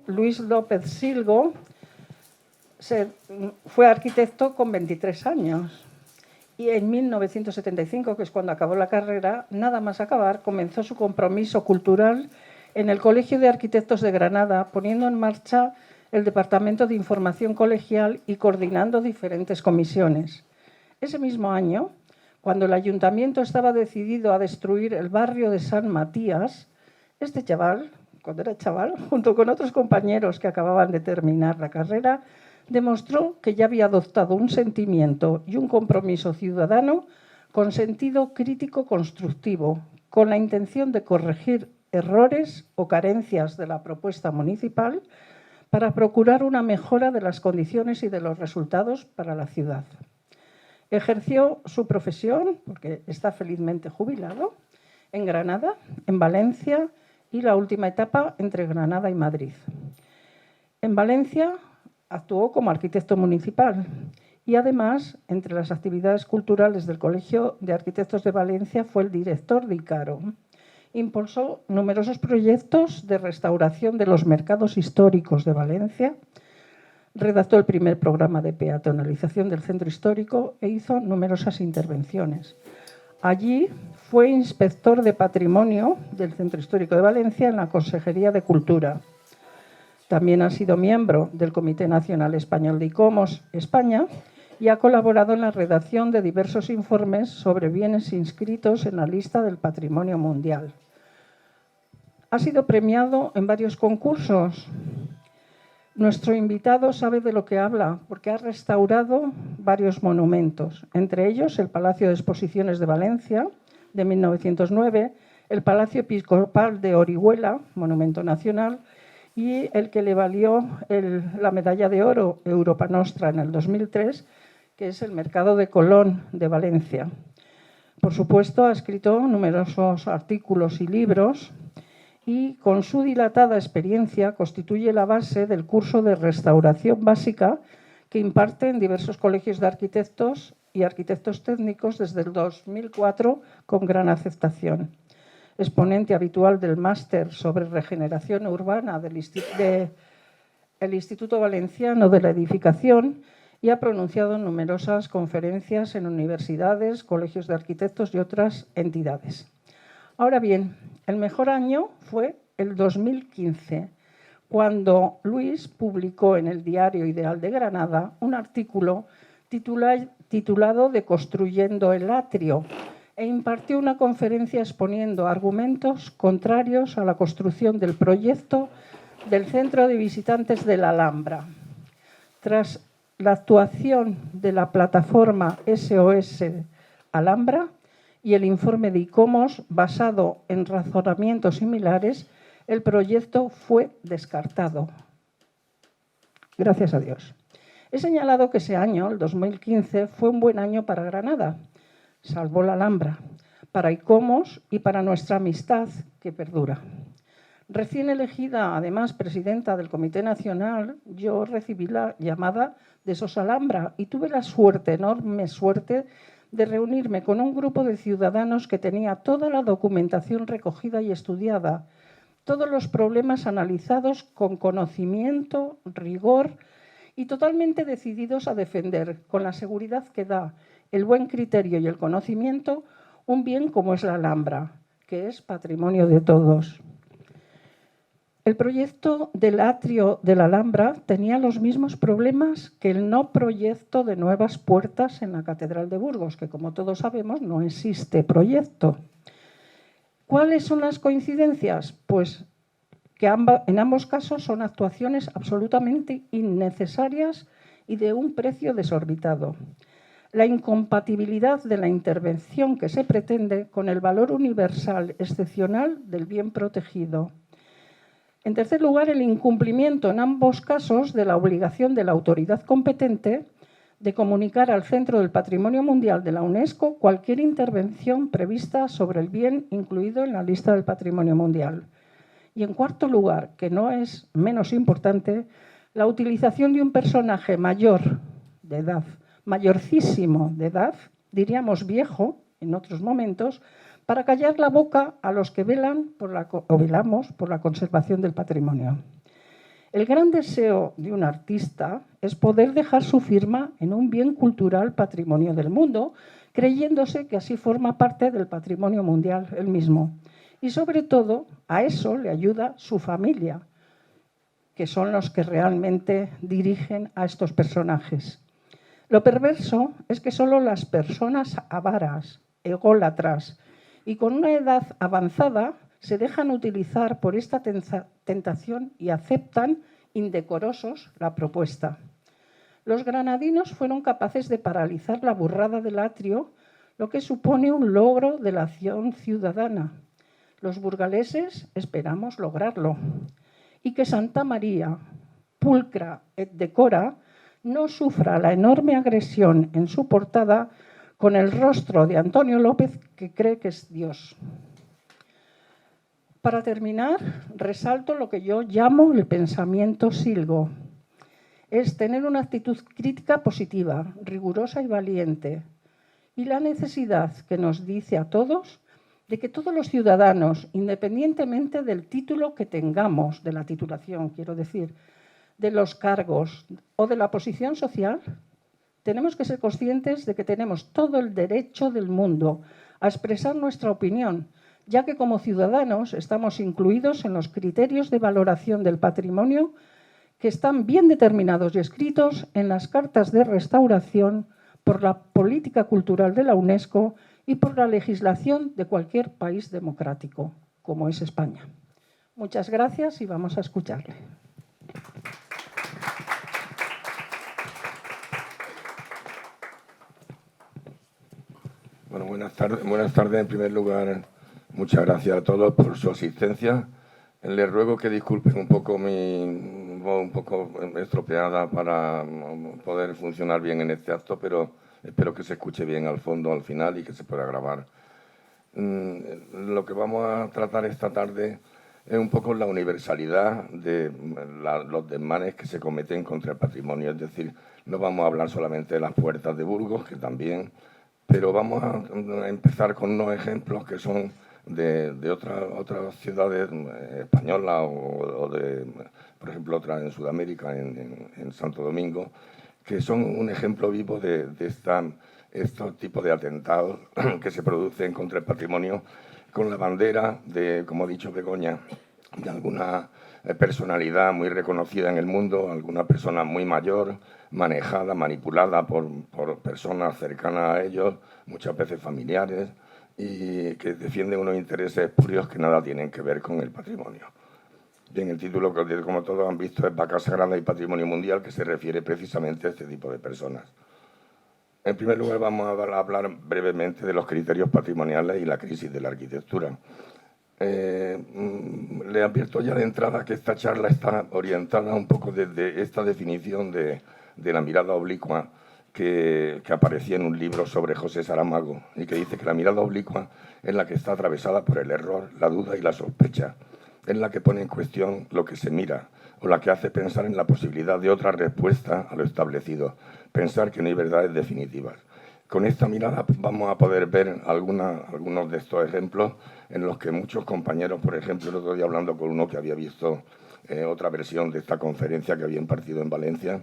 Luis López Silgo fue arquitecto con 23 años y en 1975, que es cuando acabó la carrera, nada más acabar, comenzó su compromiso cultural en el Colegio de Arquitectos de Granada, poniendo en marcha el Departamento de Información Colegial y coordinando diferentes comisiones. Ese mismo año, cuando el ayuntamiento estaba decidido a destruir el barrio de San Matías, este chaval, cuando era chaval, junto con otros compañeros que acababan de terminar la carrera, demostró que ya había adoptado un sentimiento y un compromiso ciudadano con sentido crítico constructivo, con la intención de corregir errores o carencias de la propuesta municipal para procurar una mejora de las condiciones y de los resultados para la ciudad. Ejerció su profesión, porque está felizmente jubilado, en Granada, en Valencia y la última etapa entre Granada y Madrid. En Valencia actuó como arquitecto municipal y además, entre las actividades culturales del Colegio de Arquitectos de Valencia, fue el director de ICARO. Impulsó numerosos proyectos de restauración de los mercados históricos de Valencia, redactó el primer programa de peatonalización del centro histórico e hizo numerosas intervenciones. Allí fue inspector de patrimonio del Centro Histórico de Valencia en la Consejería de Cultura. También ha sido miembro del Comité Nacional Español de ICOMOS España y ha colaborado en la redacción de diversos informes sobre bienes inscritos en la lista del Patrimonio Mundial. Ha sido premiado en varios concursos. Nuestro invitado sabe de lo que habla porque ha restaurado varios monumentos, entre ellos el Palacio de Exposiciones de Valencia, de 1909, el Palacio Episcopal de Orihuela, monumento nacional, y el que le valió la medalla de oro Europa Nostra en el 2003, que es el Mercado de Colón de Valencia. Por supuesto, ha escrito numerosos artículos y libros y con su dilatada experiencia constituye la base del curso de restauración básica que imparte en diversos colegios de arquitectos y arquitectos técnicos desde el 2004 con gran aceptación. Exponente habitual del máster sobre regeneración urbana del Instituto Valenciano de la Edificación y ha pronunciado en numerosas conferencias en universidades, colegios de arquitectos y otras entidades. Ahora bien, el mejor año fue el 2015, cuando Luis publicó en el diario Ideal de Granada un artículo titulado Deconstruyendo el atrio e impartió una conferencia exponiendo argumentos contrarios a la construcción del proyecto del Centro de Visitantes de la Alhambra. Tras la actuación de la plataforma SOS Alhambra y el informe de ICOMOS basado en razonamientos similares, el proyecto fue descartado. Gracias a Dios. He señalado que ese año, el 2015, fue un buen año para Granada. Salvó la Alhambra, para ICOMOS y para nuestra amistad que perdura. Recién elegida, además, presidenta del Comité Nacional, yo recibí la llamada de SOS Alhambra y tuve la suerte, enorme suerte, de reunirme con un grupo de ciudadanos que tenía toda la documentación recogida y estudiada, todos los problemas analizados con conocimiento, rigor y totalmente decididos a defender, con la seguridad que da el buen criterio y el conocimiento, un bien como es la Alhambra, que es patrimonio de todos. El proyecto del atrio de la Alhambra tenía los mismos problemas que el no proyecto de nuevas puertas en la Catedral de Burgos, que como todos sabemos no existe proyecto. ¿Cuáles son las coincidencias? Pues que en ambos casos son actuaciones absolutamente innecesarias y de un precio desorbitado. La incompatibilidad de la intervención que se pretende con el valor universal excepcional del bien protegido. En tercer lugar, el incumplimiento en ambos casos de la obligación de la autoridad competente de comunicar al Centro del Patrimonio Mundial de la UNESCO cualquier intervención prevista sobre el bien incluido en la lista del Patrimonio Mundial. Y en cuarto lugar, que no es menos importante, la utilización de un personaje mayor de edad, mayorcísimo de edad, diríamos viejo en otros momentos, para callar la boca a los que velamos por la conservación del patrimonio. El gran deseo de un artista es poder dejar su firma en un bien cultural patrimonio del mundo, creyéndose que así forma parte del patrimonio mundial él mismo. Y sobre todo, a eso le ayuda su familia, que son los que realmente dirigen a estos personajes. Lo perverso es que solo las personas avaras, ególatras y con una edad avanzada se dejan utilizar por esta tentación y aceptan indecorosos la propuesta. Los granadinos fueron capaces de paralizar la burrada del atrio, lo que supone un logro de la acción ciudadana. Los burgaleses esperamos lograrlo. Y que Santa María, pulcra et decora, no sufra la enorme agresión en su portada con el rostro de Antonio López, que cree que es Dios. Para terminar, resalto lo que yo llamo el pensamiento silgo. Es tener una actitud crítica positiva, rigurosa y valiente. Y la necesidad que nos dice a todos de que todos los ciudadanos, independientemente del título que tengamos, de la titulación, quiero decir, de los cargos o de la posición social, tenemos que ser conscientes de que tenemos todo el derecho del mundo a expresar nuestra opinión, ya que como ciudadanos estamos incluidos en los criterios de valoración del patrimonio que están bien determinados y escritos en las cartas de restauración por la política cultural de la UNESCO y por la legislación de cualquier país democrático, como es España. Muchas gracias y vamos a escucharle. Bueno, buenas tardes. En primer lugar, muchas gracias a todos por su asistencia. Les ruego que disculpen un poco mi voz un poco estropeada para poder funcionar bien en este acto, pero espero que se escuche bien al fondo, al final, y que se pueda grabar. Lo que vamos a tratar esta tarde es un poco la universalidad de los desmanes que se cometen contra el patrimonio. Es decir, no vamos a hablar solamente de las puertas de Burgos, que también, pero vamos a empezar con unos ejemplos que son de otras ciudades españolas o de, por ejemplo, otras en Sudamérica, en Santo Domingo, que son un ejemplo vivo de estos tipos de atentados que se producen contra el patrimonio con la bandera de, como ha dicho Begoña, de alguna personalidad muy reconocida en el mundo, alguna persona muy mayor, manejada, manipulada por personas cercanas a ellos, muchas veces familiares, y que defienden unos intereses espurios que nada tienen que ver con el patrimonio. Bien, el título, como todos han visto, es Vaca Sagrada y Patrimonio Mundial, que se refiere precisamente a este tipo de personas. En primer lugar, vamos a hablar brevemente de los criterios patrimoniales y la crisis de la arquitectura. Le advierto ya de entrada que esta charla está orientada un poco desde esta definición de la mirada oblicua que aparecía en un libro sobre José Saramago y que dice que la mirada oblicua es la que está atravesada por el error, la duda y la sospecha. Es la que pone en cuestión lo que se mira o la que hace pensar en la posibilidad de otra respuesta a lo establecido, pensar que no hay verdades definitivas. Con esta mirada vamos a poder ver algunos de estos ejemplos en los que muchos compañeros, por ejemplo, el otro día hablando con uno que había visto otra versión de esta conferencia que había impartido en Valencia,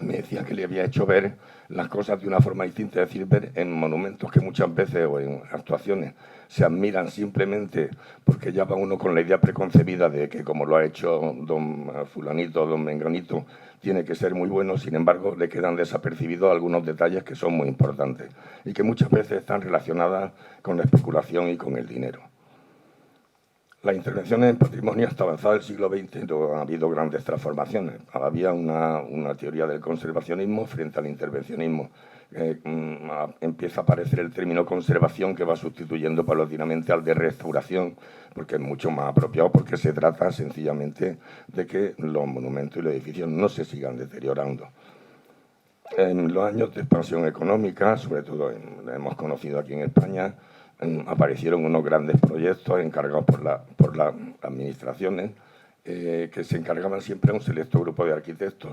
me decía que le había hecho ver las cosas de una forma distinta, es decir, ver en monumentos que muchas veces o en actuaciones se admiran simplemente porque ya va uno con la idea preconcebida de que como lo ha hecho don fulanito, don menganito, tiene que ser muy bueno, sin embargo le quedan desapercibidos algunos detalles que son muy importantes y que muchas veces están relacionadas con la especulación y con el dinero. Las intervenciones en patrimonio hasta avanzado el siglo XX no ha habido grandes transformaciones. Había una teoría del conservacionismo frente al intervencionismo. Empieza a aparecer el término conservación que va sustituyendo paulatinamente al de restauración, porque es mucho más apropiado, porque se trata sencillamente de que los monumentos y los edificios no se sigan deteriorando. En los años de expansión económica, sobre todo hemos conocido aquí en España, aparecieron unos grandes proyectos encargados por las administraciones que se encargaban siempre a un selecto grupo de arquitectos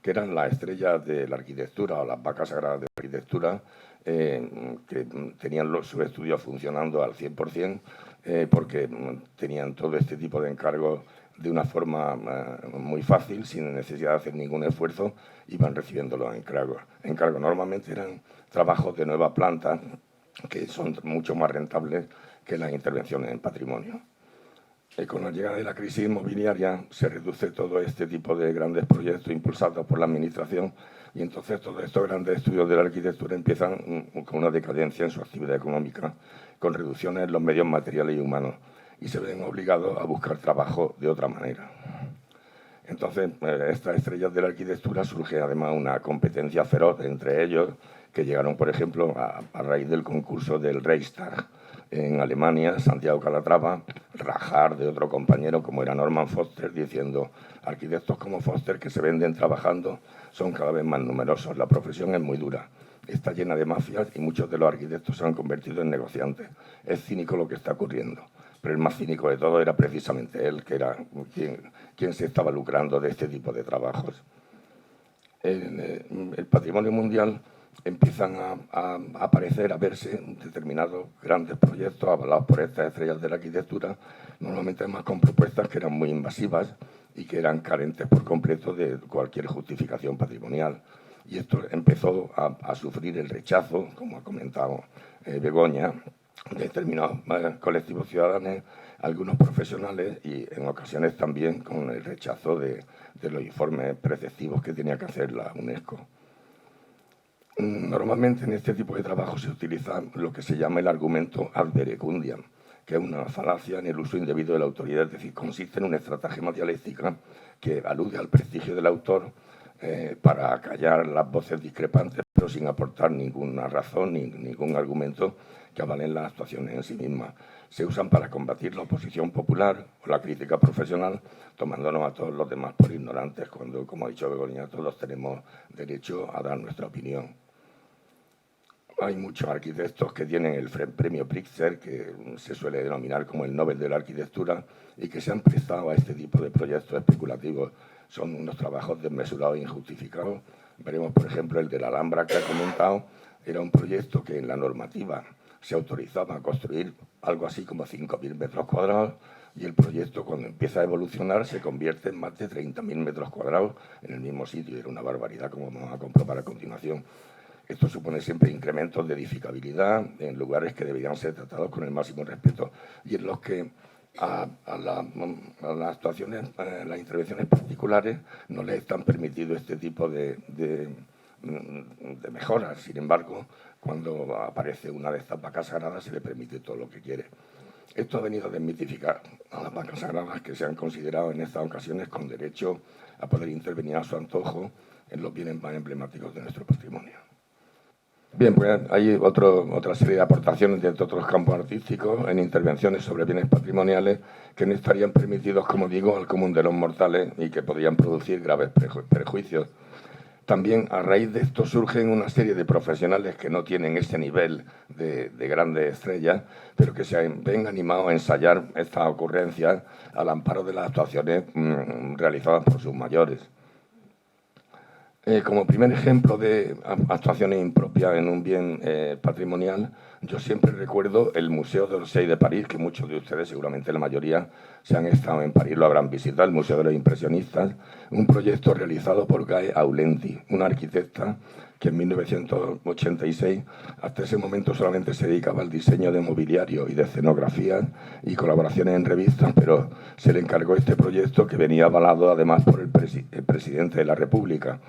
que eran las estrellas de la arquitectura o las vacas sagradas de la arquitectura, que tenían sus estudios funcionando al 100%, porque tenían todo este tipo de encargos de una forma muy fácil, sin necesidad de hacer ningún esfuerzo, iban recibiendo los encargos. Normalmente eran trabajos de nueva planta que son mucho más rentables que las intervenciones en patrimonio. Con la llegada de la crisis inmobiliaria se reduce todo este tipo de grandes proyectos impulsados por la Administración y entonces todos estos grandes estudios de la arquitectura empiezan con una decadencia en su actividad económica, con reducciones en los medios materiales y humanos, y se ven obligados a buscar trabajo de otra manera. Entonces, estas estrellas de la arquitectura surge además una competencia feroz entre ellos, que llegaron, por ejemplo, a raíz del concurso del Reichstag en Alemania, Santiago Calatrava, rajar de otro compañero como era Norman Foster, diciendo: arquitectos como Foster que se venden trabajando son cada vez más numerosos, la profesión es muy dura, está llena de mafias y muchos de los arquitectos se han convertido en negociantes. Es cínico lo que está ocurriendo, pero el más cínico de todo era precisamente él, que era quien se estaba lucrando de este tipo de trabajos. El patrimonio mundial empiezan a aparecer, a verse determinados grandes proyectos avalados por estas estrellas de la arquitectura, normalmente además con propuestas que eran muy invasivas y que eran carentes por completo de cualquier justificación patrimonial. Y esto empezó a sufrir el rechazo, como ha comentado Begoña, de determinados colectivos ciudadanos, algunos profesionales y en ocasiones también con el rechazo de los informes preceptivos que tenía que hacer la UNESCO. Normalmente en este tipo de trabajo se utiliza lo que se llama el argumento ad verecundiam, que es una falacia en el uso indebido de la autoridad, es decir, consiste en una estratagema dialéctica que alude al prestigio del autor para acallar las voces discrepantes, pero sin aportar ninguna razón ni ningún argumento que avalen las actuaciones en sí mismas. Se usan para combatir la oposición popular o la crítica profesional, tomándonos a todos los demás por ignorantes, cuando, como ha dicho Begoña, todos tenemos derecho a dar nuestra opinión. Hay muchos arquitectos que tienen el premio Pritzker, que se suele denominar como el Nobel de la Arquitectura, y que se han prestado a este tipo de proyectos especulativos. Son unos trabajos desmesurados e injustificados. Veremos, por ejemplo, el de la Alhambra que ha comentado. Era un proyecto que en la normativa se autorizaba a construir algo así como 5.000 metros cuadrados, y el proyecto, cuando empieza a evolucionar, se convierte en más de 30.000 metros cuadrados en el mismo sitio. Era una barbaridad, como vamos a comprobar a continuación. Esto supone siempre incrementos de edificabilidad en lugares que deberían ser tratados con el máximo respeto y en los que a las actuaciones, las intervenciones particulares no les están permitidos este tipo de mejoras. Sin embargo, cuando aparece una de estas vacas sagradas se le permite todo lo que quiere. Esto ha venido a desmitificar a las vacas sagradas, que se han considerado en estas ocasiones con derecho a poder intervenir a su antojo en los bienes más emblemáticos de nuestro patrimonio. Bien, pues hay otra serie de aportaciones de otros campos artísticos en intervenciones sobre bienes patrimoniales que no estarían permitidos, como digo, al común de los mortales y que podrían producir graves perjuicios. También, a raíz de esto, surgen una serie de profesionales que no tienen ese nivel de grandes estrellas, pero que se ven animados a ensayar estas ocurrencias al amparo de las actuaciones realizadas por sus mayores. Como primer ejemplo de actuaciones impropias en un bien patrimonial, yo siempre recuerdo el Museo d'Orsay de París, que muchos de ustedes, seguramente la mayoría, si han estado en París, lo habrán visitado, el Museo de los Impresionistas, un proyecto realizado por Gae Aulenti, una arquitecta que en 1986, hasta ese momento solamente se dedicaba al diseño de mobiliario y de escenografías y colaboraciones en revistas, pero se le encargó este proyecto que venía avalado además por el presidente de la República.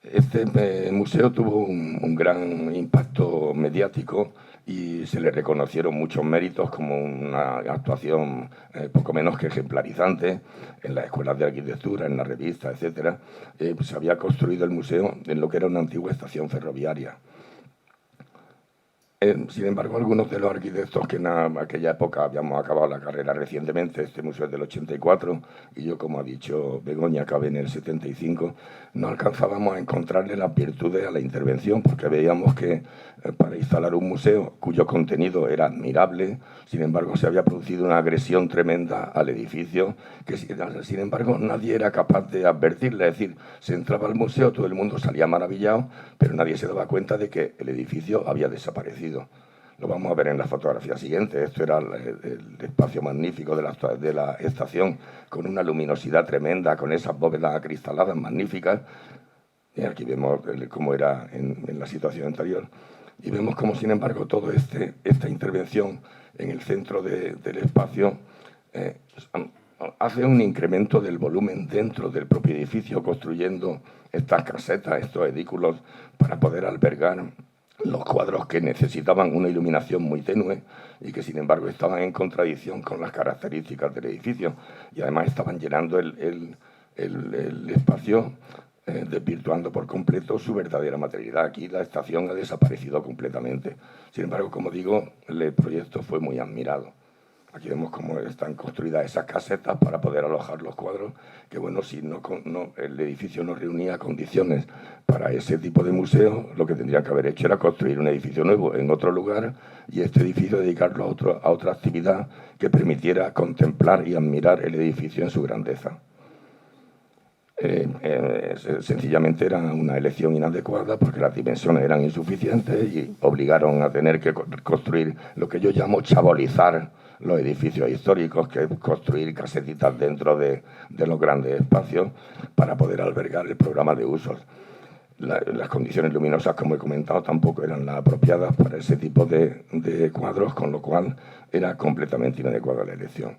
Este museo tuvo un gran impacto mediático y se le reconocieron muchos méritos como una actuación poco menos que ejemplarizante en las escuelas de arquitectura, en las revistas, etc. Se había construido el museo en lo que era una antigua estación ferroviaria. Sin embargo, algunos de los arquitectos que en aquella época habíamos acabado la carrera recientemente, este museo es del 84 y yo, como ha dicho Begoña, acabé en el 75, no alcanzábamos a encontrarle las virtudes a la intervención, porque veíamos que para instalar un museo cuyo contenido era admirable, sin embargo se había producido una agresión tremenda al edificio que, sin embargo, nadie era capaz de advertirle. Es decir, se entraba al museo, todo el mundo salía maravillado, pero nadie se daba cuenta de que el edificio había desaparecido. Lo vamos a ver en la fotografía siguiente. Esto era el espacio magnífico de la estación, con una luminosidad tremenda, con esas bóvedas acristaladas magníficas. Y aquí vemos cómo era en la situación anterior. Y vemos cómo, sin embargo, toda esta intervención en el centro del espacio hace un incremento del volumen dentro del propio edificio, construyendo estas casetas, estos edículos, para poder albergar los cuadros que necesitaban una iluminación muy tenue y que, sin embargo, estaban en contradicción con las características del edificio, y además estaban llenando el espacio, desvirtuando por completo su verdadera materialidad. Aquí la estación ha desaparecido completamente. Sin embargo, como digo, el proyecto fue muy admirado. Aquí vemos cómo están construidas esas casetas para poder alojar los cuadros, que bueno, si el edificio no reunía condiciones para ese tipo de museo, lo que tendrían que haber hecho era construir un edificio nuevo en otro lugar y este edificio dedicarlo a otra actividad que permitiera contemplar y admirar el edificio en su grandeza. Sencillamente era una elección inadecuada porque las dimensiones eran insuficientes y obligaron a tener que construir lo que yo llamo chabolizar los edificios históricos, que es construir casetitas dentro de los grandes espacios para poder albergar el programa de usos. Las condiciones luminosas, como he comentado, tampoco eran las apropiadas para ese tipo de cuadros, con lo cual era completamente inadecuada la elección.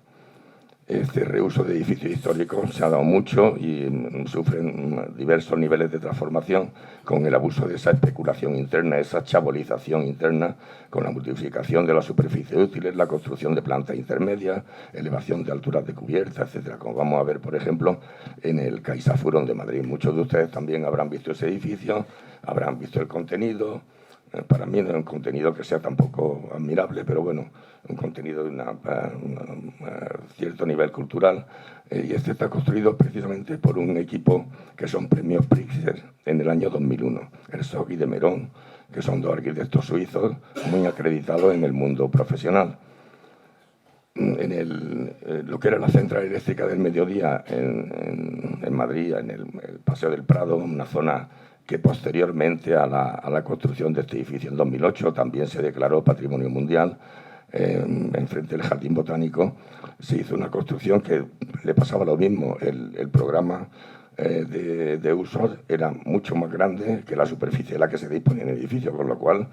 Este reuso de edificios históricos se ha dado mucho y sufren diversos niveles de transformación con el abuso de esa especulación interna, esa chabolización interna, con la multiplicación de las superficies útiles, la construcción de plantas intermedias, elevación de alturas de cubierta, etcétera. Como vamos a ver, por ejemplo, en el CaixaForum de Madrid. Muchos de ustedes también habrán visto ese edificio, habrán visto el contenido. Para mí no es un contenido que sea tampoco admirable, pero bueno, un contenido de un cierto nivel cultural. Y este está construido precisamente por un equipo que son premios Pritzker en el año 2001, Herzog y de Meuron, que son dos arquitectos suizos muy acreditados en el mundo profesional. En lo que era la central eléctrica del Mediodía en Madrid, en el Paseo del Prado, una zona que posteriormente a la construcción de este edificio en 2008 también se declaró Patrimonio Mundial. Enfrente del Jardín Botánico se hizo una construcción que le pasaba lo mismo. El programa de usos era mucho más grande que la superficie de la que se disponía en el edificio, con lo cual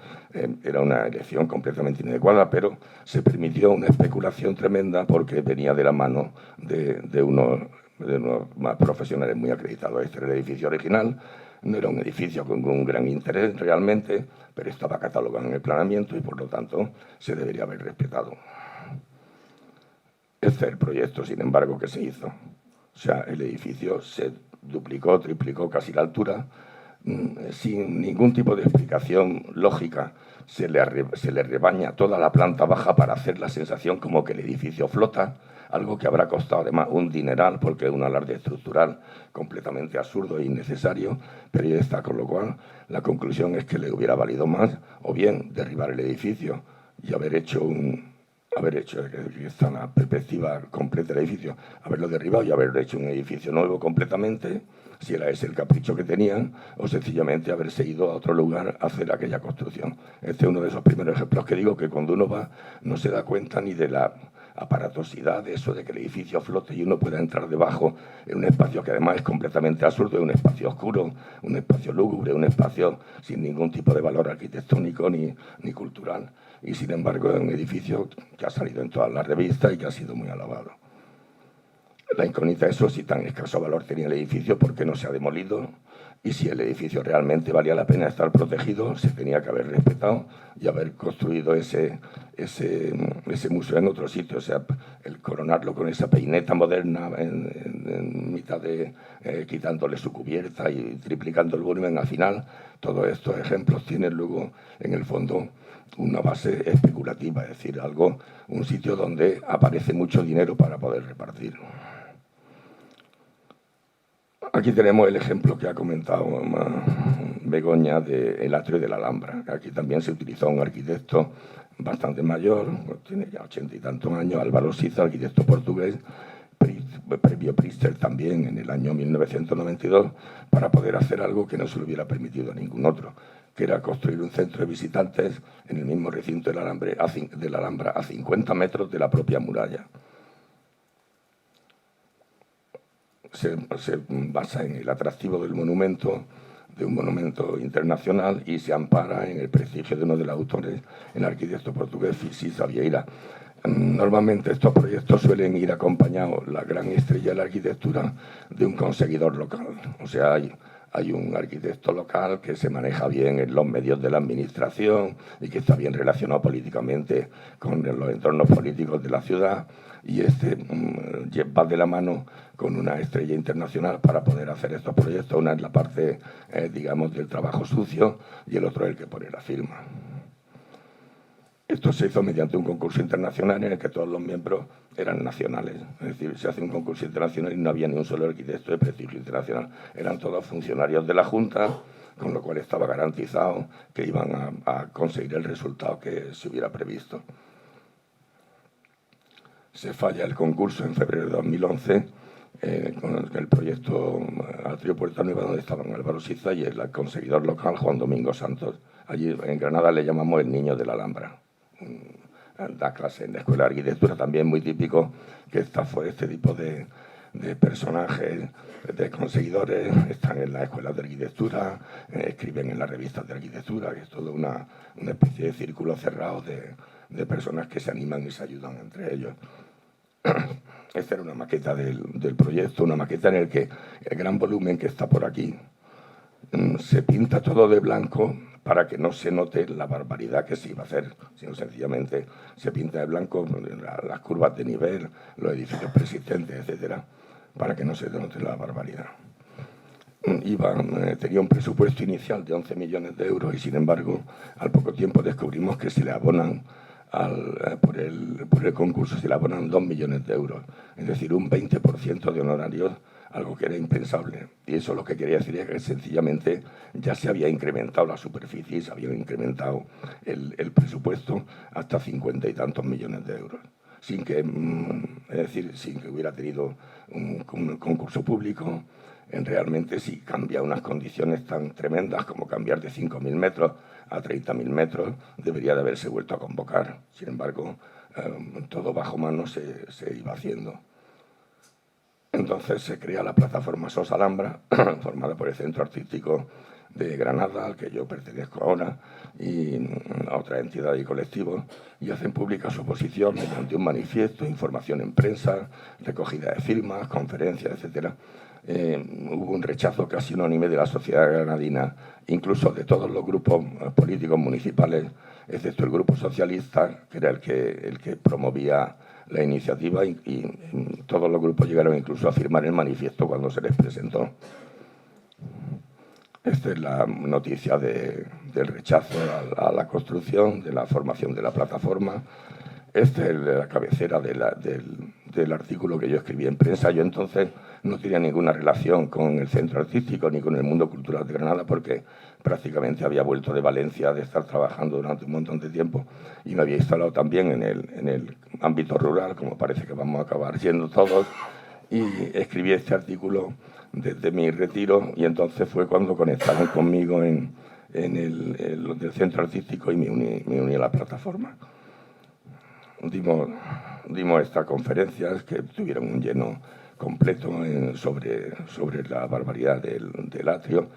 era una elección completamente inadecuada, pero se permitió una especulación tremenda porque venía de la mano de unos más profesionales muy acreditados. Este era el edificio original. No era un edificio con un gran interés realmente, pero estaba catalogado en el planeamiento y por lo tanto se debería haber respetado. Este es el proyecto, sin embargo, que se hizo. O sea, el edificio se duplicó, triplicó casi la altura, sin ningún tipo de explicación lógica. Se le rebaña toda la planta baja para hacer la sensación como que el edificio flota, algo que habrá costado además un dineral porque es un alarde estructural completamente absurdo e innecesario, pero ya está, con lo cual la conclusión es que le hubiera valido más o bien derribar el edificio y haber hecho que está la perspectiva completa del edificio, haberlo derribado y haber hecho un edificio nuevo completamente, si era ese el capricho que tenían, o sencillamente haberse ido a otro lugar a hacer aquella construcción. Este es uno de esos primeros ejemplos que digo que cuando uno va no se da cuenta ni de la aparatosidad de eso de que el edificio flote y uno pueda entrar debajo en un espacio que además es completamente absurdo, es un espacio oscuro, un espacio lúgubre, un espacio sin ningún tipo de valor arquitectónico ni cultural. Y sin embargo es un edificio que ha salido en todas las revistas y que ha sido muy alabado. La incógnita es eso, si tan escaso valor tenía el edificio, ¿por qué no se ha demolido? Y si el edificio realmente valía la pena estar protegido, se tenía que haber respetado y haber construido ese museo en otro sitio. O sea, el coronarlo con esa peineta moderna en mitad quitándole su cubierta y triplicando el volumen al final. Todos estos ejemplos tienen luego, en el fondo, una base especulativa, es decir, un sitio donde aparece mucho dinero para poder repartir. Aquí tenemos el ejemplo que ha comentado Begoña del atrio de la Alhambra. Aquí también se utilizó un arquitecto bastante mayor, tiene ya 80 y tantos años, Álvaro Siza, arquitecto portugués, previo Pritzker también en el año 1992, para poder hacer algo que no se le hubiera permitido a ningún otro. que era construir un centro de visitantes en el mismo recinto de la Alhambra, a 50 metros de la propia muralla. Se basa en el atractivo del monumento, de un monumento internacional, y se ampara en el prestigio de uno de los autores, el arquitecto portugués Ficisa Vieira. Normalmente estos proyectos suelen ir acompañados, la gran estrella de la arquitectura, de un conseguidor local. O sea, hay un arquitecto local que se maneja bien en los medios de la administración y que está bien relacionado políticamente con los entornos políticos de la ciudad, y va de la mano con una estrella internacional para poder hacer estos proyectos. Una es la parte, digamos, del trabajo sucio, y el otro es el que pone la firma. Esto se hizo mediante un concurso internacional en el que todos los miembros eran nacionales. Es decir, se hace un concurso internacional y no había ni un solo arquitecto de prestigio internacional. Eran todos funcionarios de la Junta, con lo cual estaba garantizado que iban a conseguir el resultado que se hubiera previsto. Se falla el concurso en febrero de 2011, con el proyecto Atrio Puerta Nueva, donde estaban Álvaro Siza y el conseguidor local Juan Domingo Santos. Allí en Granada le llamamos el niño de la Alhambra. Da clase en la Escuela de Arquitectura, también muy típico que este tipo de personajes, de conseguidores, están en las escuelas de arquitectura, escriben en las revistas de arquitectura, que es toda una especie de círculo cerrado de personas que se animan y se ayudan entre ellos. Esta era una maqueta del proyecto, una maqueta en el que el gran volumen que está por aquí se pinta todo de blanco para que no se note la barbaridad que se iba a hacer, sino sencillamente se pinta de blanco las curvas de nivel, los edificios preexistentes, etcétera, para que no se note la barbaridad. Tenía un presupuesto inicial de 11 millones de euros y, sin embargo, al poco tiempo descubrimos que se le abonan por el concurso, se le abonan 2 millones de euros, es decir, un 20% de honorarios, algo que era impensable. Y eso lo que quería decir es que sencillamente ya se había incrementado la superficie y se había incrementado el presupuesto hasta 50 y tantos millones de euros, sin que hubiera tenido un concurso público. Realmente, si cambia unas condiciones tan tremendas como cambiar de 5.000 metros a 30.000 metros, debería de haberse vuelto a convocar. Sin embargo, todo bajo mano se iba haciendo. Entonces se crea la plataforma SOS Alhambra, formada por el Centro Artístico de Granada, al que yo pertenezco ahora, y a otra entidad y colectivos, y hacen pública su posición mediante un manifiesto, información en prensa, recogida de firmas, conferencias, etcétera. Hubo un rechazo casi unánime de la sociedad granadina, incluso de todos los grupos políticos municipales, excepto el grupo socialista, que era el que promovía la iniciativa, y todos los grupos llegaron incluso a firmar el manifiesto cuando se les presentó. Esta es la noticia del rechazo a la construcción, de la formación de la plataforma. Esta es la cabecera del artículo que yo escribí en prensa. Yo entonces no tenía ninguna relación con el centro artístico ni con el mundo cultural de Granada, porque prácticamente había vuelto de Valencia de estar trabajando durante un montón de tiempo y me había instalado también en el ámbito rural, como parece que vamos a acabar siendo todos, y escribí este artículo desde mi retiro, y entonces fue cuando conectaron conmigo en el centro artístico y me uní a la plataforma. Dimos estas conferencias que tuvieron un lleno completo sobre la barbaridad del atrio,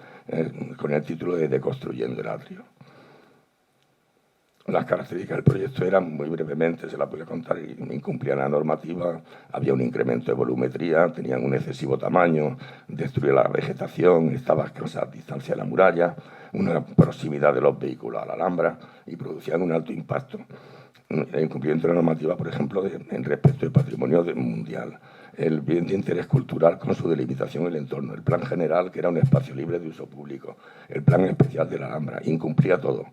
con el título de Deconstruyendo el atrio. Las características del proyecto eran, muy brevemente, se las voy a contar, incumplían la normativa, había un incremento de volumetría, tenían un excesivo tamaño, destruía la vegetación, estaba a escasa distancia de la muralla, una proximidad de los vehículos a la Alhambra, y producían un alto impacto. El incumplimiento de la normativa, por ejemplo, en respecto del patrimonio mundial, el bien de interés cultural con su delimitación en el entorno, el plan general, que era un espacio libre de uso público, el plan especial de la Alhambra, incumplía todo.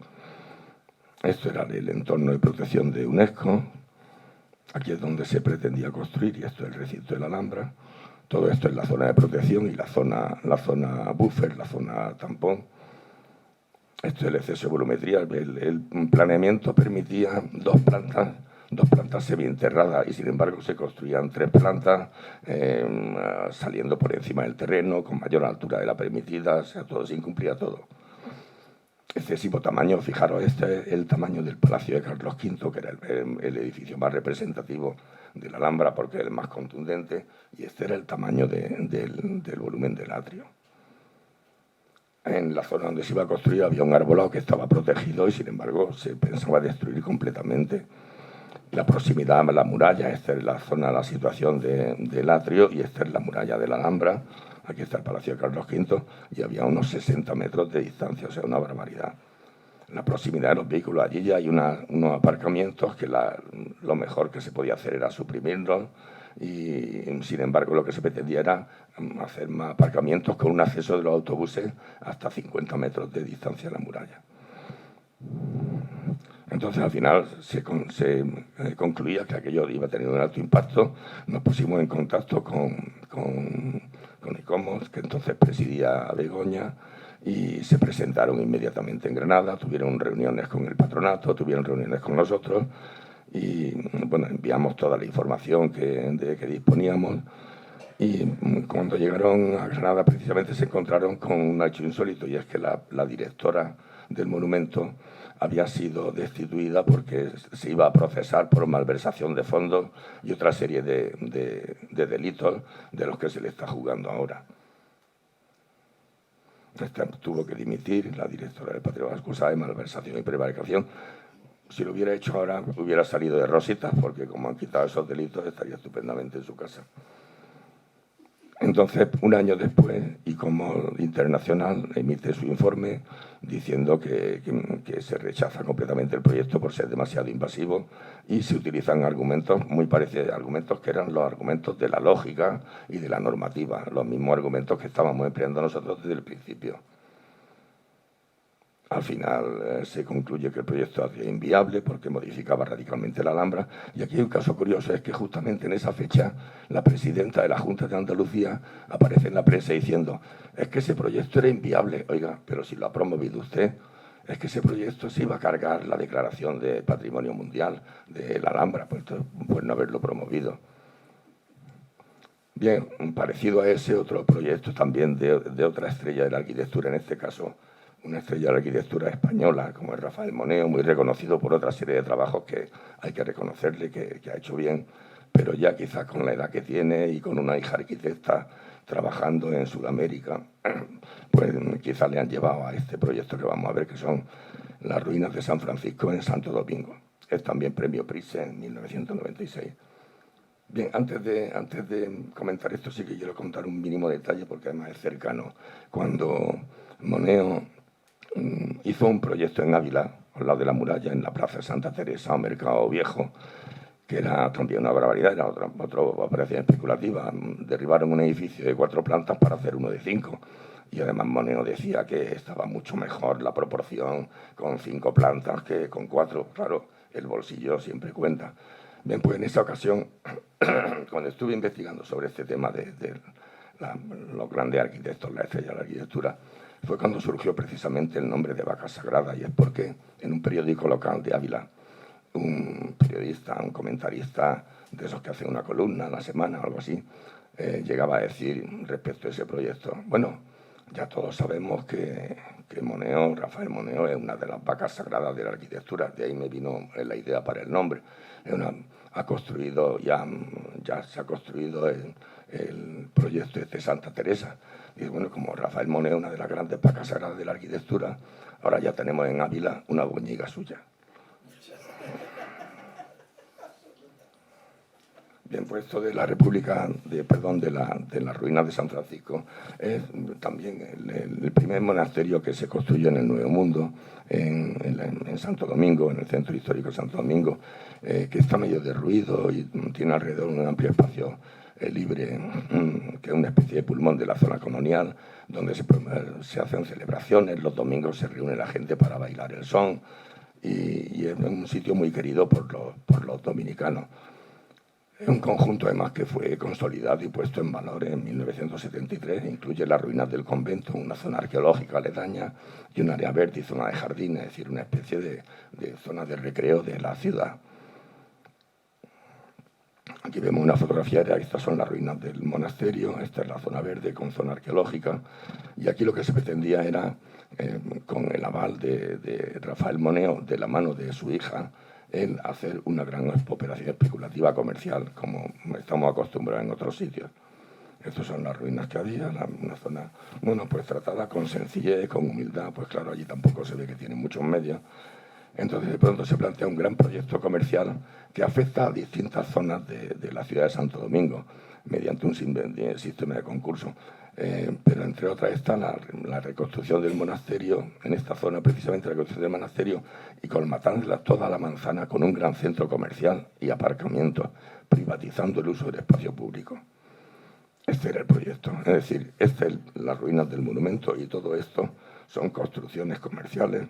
Esto era el entorno de protección de UNESCO, aquí es donde se pretendía construir, y esto es el recinto de la Alhambra. Todo esto es la zona de protección y la zona buffer, la zona tampón. Esto es el exceso de volumetría. El planeamiento permitía dos plantas semienterradas, y sin embargo se construían 3 plantas saliendo por encima del terreno, con mayor altura de la permitida. O sea, todo se incumplía todo. excesivo tamaño. Fijaros, este es el tamaño del Palacio de Carlos V, que era el edificio más representativo de la Alhambra porque es el más contundente, y este era el tamaño del volumen del atrio. En la zona donde se iba a construir había un arbolado que estaba protegido y, sin embargo, se pensaba destruir completamente. La proximidad a la muralla, esta es la zona, la situación del atrio, y esta es la muralla de la Alhambra. Aquí está el Palacio de Carlos V y había unos 60 metros de distancia, o sea, una barbaridad. La proximidad de los vehículos, allí ya hay unos aparcamientos que lo mejor que se podía hacer era suprimirlos, y sin embargo lo que se pretendía era hacer más aparcamientos con un acceso de los autobuses hasta 50 metros de distancia de la muralla. Entonces, al final se concluía que aquello iba a tener un alto impacto. Nos pusimos en contacto con ICOMOS, que entonces presidía Begoña, y se presentaron inmediatamente en Granada, tuvieron reuniones con el patronato, tuvieron reuniones con nosotros, y bueno, enviamos toda la información de que disponíamos. Y cuando llegaron a Granada, precisamente se encontraron con un hecho insólito, y es que la directora del monumento había sido destituida porque se iba a procesar por malversación de fondos y otra serie de delitos de los que se le está jugando ahora. Tuvo que dimitir la directora del Patrimonio, acusada de malversación y prevaricación. Si lo hubiera hecho ahora, hubiera salido de rositas, porque como han quitado esos delitos, estaría estupendamente en su casa. Entonces, un año después, ICOMOS Internacional emite su informe diciendo que se rechaza completamente el proyecto por ser demasiado invasivo, y se utilizan argumentos muy parecidos, argumentos que eran los argumentos de la lógica y de la normativa, los mismos argumentos que estábamos empleando nosotros desde el principio. Al final se concluye que el proyecto es inviable porque modificaba radicalmente la Alhambra. Y aquí hay un caso curioso, es que justamente en esa fecha la presidenta de la Junta de Andalucía aparece en la prensa diciendo: es que ese proyecto era inviable. Oiga, pero si lo ha promovido usted, es que ese proyecto se iba a cargar la declaración de Patrimonio Mundial de la Alhambra, pues no haberlo promovido. Bien, parecido a ese, otro proyecto también de otra estrella de la arquitectura, en este caso una estrella de la arquitectura española, como es Rafael Moneo, muy reconocido por otra serie de trabajos que hay que reconocerle que ha hecho bien, pero ya quizás con la edad que tiene y con una hija arquitecta trabajando en Sudamérica, pues quizás le han llevado a este proyecto que vamos a ver, que son las ruinas de San Francisco en Santo Domingo. Es también premio Prix en 1996. Bien, antes de comentar esto, sí que quiero contar un mínimo detalle, porque además es cercano. Cuando Moneo hizo un proyecto en Ávila, al lado de la muralla, en la Plaza de Santa Teresa o Mercado Viejo, que era también una barbaridad, era otra operación especulativa. Derribaron un edificio de 4 plantas para hacer uno de 5. Y además Moneo decía que estaba mucho mejor la proporción con 5 plantas que con 4. Claro, el bolsillo siempre cuenta. Bien, pues en esa ocasión, cuando estuve investigando sobre este tema de los grandes arquitectos, la estrella de la arquitectura, fue cuando surgió precisamente el nombre de Vaca Sagrada, y es porque en un periódico local de Ávila, un periodista, un comentarista de esos que hacen una columna a la semana o algo así, llegaba a decir respecto a ese proyecto: bueno, ya todos sabemos que Moneo, Rafael Moneo, es una de las vacas sagradas de la arquitectura. De ahí me vino la idea para el nombre. Ya se ha construido el proyecto de Santa Teresa. Y bueno, como Rafael Moneo es una de las grandes vacas sagradas de la arquitectura, ahora ya tenemos en Ávila una boñiga suya. Bien, pues esto de la República, de las ruinas de San Francisco, es también el primer monasterio que se construyó en el Nuevo Mundo, en Santo Domingo, en el centro histórico de Santo Domingo, que está medio derruido y tiene alrededor un amplio espacio libre, que es una especie de pulmón de la zona colonial, donde se hacen celebraciones. Los domingos se reúne la gente para bailar el son, y es un sitio muy querido por los dominicanos. Es un conjunto además que fue consolidado y puesto en valor en 1973. Incluye las ruinas del convento, una zona arqueológica aledaña y un área verde y zona de jardines, es decir, una especie de zona de recreo de la ciudad. Aquí vemos una fotografía, estas son las ruinas del monasterio, esta es la zona verde con zona arqueológica, y aquí lo que se pretendía era, con el aval de Rafael Moneo, de la mano de su hija, el hacer una gran operación especulativa comercial, como estamos acostumbrados en otros sitios. Estas son las ruinas que había, una zona, bueno, pues tratada con sencillez, con humildad, pues claro, allí tampoco se ve que tiene muchos medios. Entonces, de pronto se plantea un gran proyecto comercial que afecta a distintas zonas de la ciudad de Santo Domingo, mediante un sistema de concurso. Pero entre otras está la reconstrucción del monasterio, en esta zona precisamente la reconstrucción del monasterio, y colmatándola toda la manzana con un gran centro comercial y aparcamiento, privatizando el uso del espacio público. Este era el proyecto, es decir, las ruinas del monumento y todo esto son construcciones comerciales,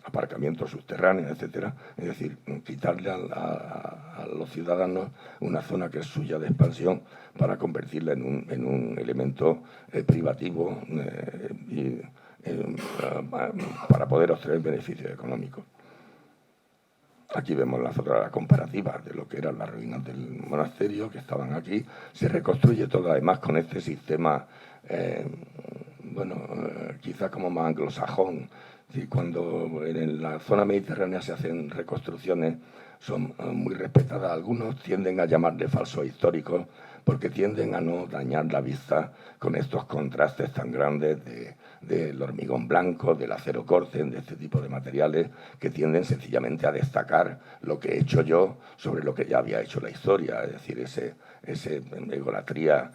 aparcamientos subterráneos, etcétera. Es decir, quitarle a los ciudadanos una zona que es suya de expansión para convertirla en un elemento privativo para poder obtener beneficios económicos. Aquí vemos la comparativa de lo que eran las ruinas del monasterio, que estaban aquí. Se reconstruye todo, además, con este sistema, quizás como más anglosajón. Sí, cuando en la zona mediterránea se hacen reconstrucciones, son muy respetadas. Algunos tienden a llamarle falsos históricos porque tienden a no dañar la vista con estos contrastes tan grandes del hormigón blanco, del acero corten, de este tipo de materiales que tienden sencillamente a destacar lo que he hecho yo sobre lo que ya había hecho la historia, es decir, esa egolatría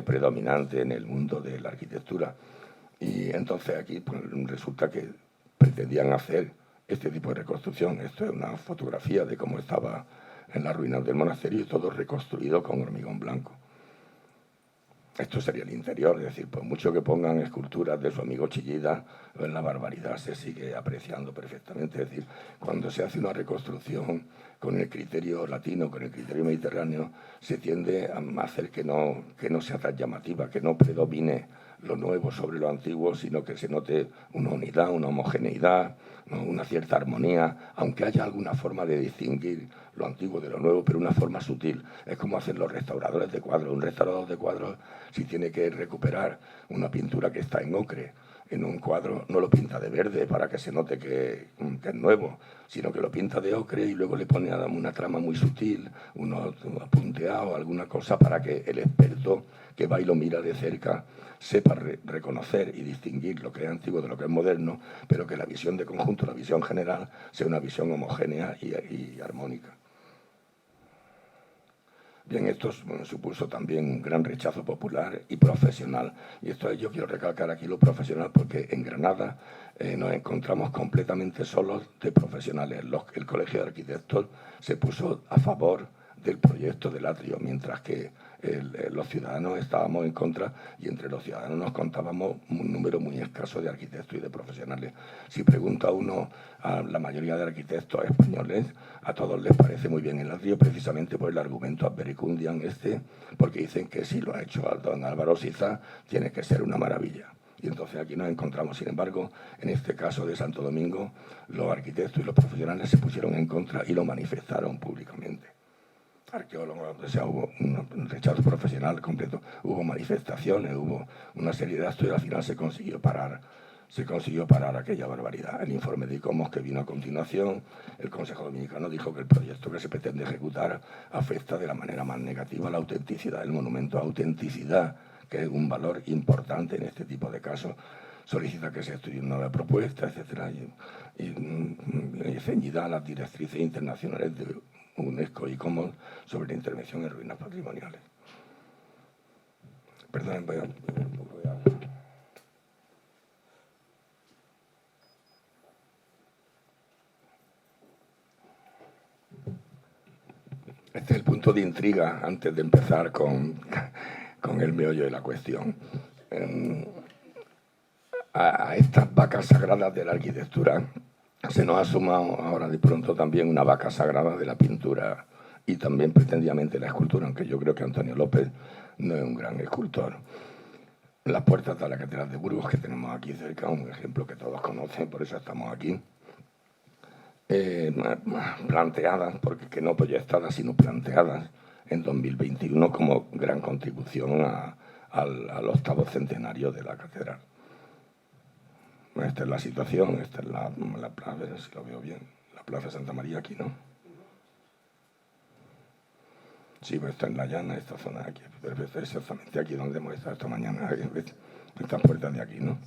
predominante en el mundo de la arquitectura. Y entonces aquí pues, resulta que pretendían hacer este tipo de reconstrucción. Esto es una fotografía de cómo estaba en las ruinas del monasterio y todo reconstruido con hormigón blanco. Esto sería el interior, es decir, por mucho que pongan esculturas de su amigo Chillida, la barbaridad se sigue apreciando perfectamente. Es decir, cuando se hace una reconstrucción con el criterio latino, con el criterio mediterráneo, se tiende a hacer que no sea tan llamativa, que no predomine lo nuevo sobre lo antiguo, sino que se note una unidad, una homogeneidad, ¿no? Una cierta armonía, aunque haya alguna forma de distinguir lo antiguo de lo nuevo, pero una forma sutil. Es como hacen los restauradores de cuadros. Un restaurador de cuadros, si tiene que recuperar una pintura que está en ocre en un cuadro, no lo pinta de verde para que se note que es nuevo, sino que lo pinta de ocre y luego le pone una trama muy sutil, unos punteados, alguna cosa para que el experto que va y lo mira de cerca sepa reconocer y distinguir lo que es antiguo de lo que es moderno, pero que la visión de conjunto, la visión general, sea una visión homogénea y armónica. Bien, esto supuso también un gran rechazo popular y profesional. Y esto yo quiero recalcar aquí lo profesional porque en Granada nos encontramos completamente solos de profesionales. El Colegio de Arquitectos se puso a favor del proyecto del atrio, mientras que los ciudadanos estábamos en contra y entre los ciudadanos nos contábamos un número muy escaso de arquitectos y de profesionales. Si pregunta uno a la mayoría de arquitectos españoles, a todos les parece muy bien el atrio precisamente por el argumento advericundian porque dicen que si lo ha hecho don Álvaro Siza tiene que ser una maravilla. Y entonces aquí nos encontramos, sin embargo, en este caso de Santo Domingo, los arquitectos y los profesionales se pusieron en contra y lo manifestaron públicamente. Arqueólogos, o sea, hubo un rechazo profesional completo, hubo manifestaciones, hubo una serie de actos y al final se consiguió parar aquella barbaridad. El informe de ICOMOS que vino a continuación, el Consejo Dominicano dijo que el proyecto que se pretende ejecutar afecta de la manera más negativa a la autenticidad del monumento, autenticidad, que es un valor importante en este tipo de casos. Solicita que se estudie una nueva propuesta, etcétera, y ceñida a las directrices internacionales de UNESCO y ICOMOS sobre la intervención en ruinas patrimoniales. Perdón, voy a un poco de agua. Este es el punto de intriga antes de empezar con el meollo de la cuestión. A estas vacas sagradas de la arquitectura se nos ha sumado ahora de pronto también una vaca sagrada de la pintura y también pretendidamente la escultura, aunque yo creo que Antonio López no es un gran escultor. Las puertas de la Catedral de Burgos que tenemos aquí cerca, un ejemplo que todos conocen, por eso estamos aquí, planteadas, porque que no proyectadas, sino planteadas en 2021 como gran contribución al octavo centenario de la catedral. Esta es la situación, esta es la plaza, a ver si lo veo bien, la Plaza Santa María aquí, ¿no? Sí, pues está en la llana, esta zona de aquí, pero es exactamente aquí donde hemos estado esta mañana, estas puertas de aquí, ¿no?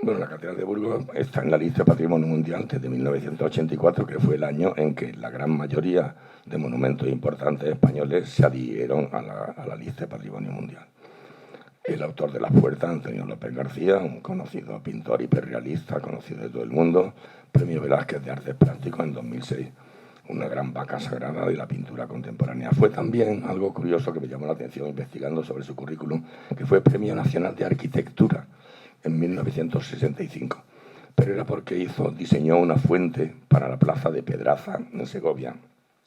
Bueno, la Catedral de Burgos está en la lista de Patrimonio Mundial desde 1984, que fue el año en que la gran mayoría de monumentos importantes españoles se adhirieron a la lista de Patrimonio Mundial. El autor de las puertas, Antonio López García, un conocido pintor hiperrealista, conocido de todo el mundo, Premio Velázquez de Artes Plásticas en 2006, una gran vaca sagrada de la pintura contemporánea. Fue también algo curioso que me llamó la atención investigando sobre su currículum, que fue Premio Nacional de Arquitectura en 1965, pero era porque diseñó una fuente para la plaza de Pedraza, en Segovia,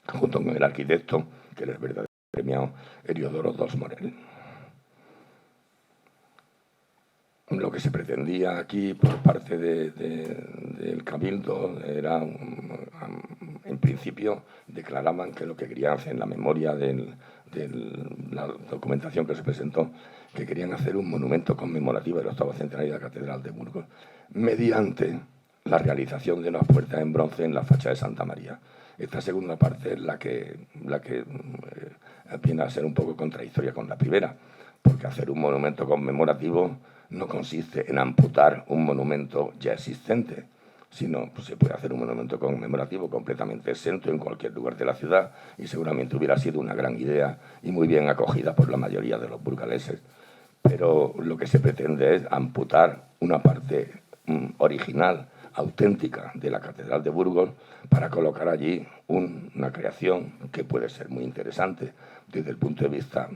junto con el arquitecto, que era el verdadero premio Heliodoro dos Morel. Lo que se pretendía aquí por parte del Cabildo era, en principio, declaraban que lo que querían hacer en la memoria de la documentación que se presentó, que querían hacer un monumento conmemorativo del octavo centenario de la Catedral de Burgos, mediante la realización de unas puertas en bronce en la fachada de Santa María. Esta segunda parte es la que viene a ser un poco contradictoria con la primera, porque hacer un monumento conmemorativo no consiste en amputar un monumento ya existente, sino pues, se puede hacer un monumento conmemorativo completamente exento en cualquier lugar de la ciudad, y seguramente hubiera sido una gran idea y muy bien acogida por la mayoría de los burgaleses. Pero lo que se pretende es amputar una parte original, auténtica de la Catedral de Burgos, para colocar allí una creación que puede ser muy interesante desde el punto de vista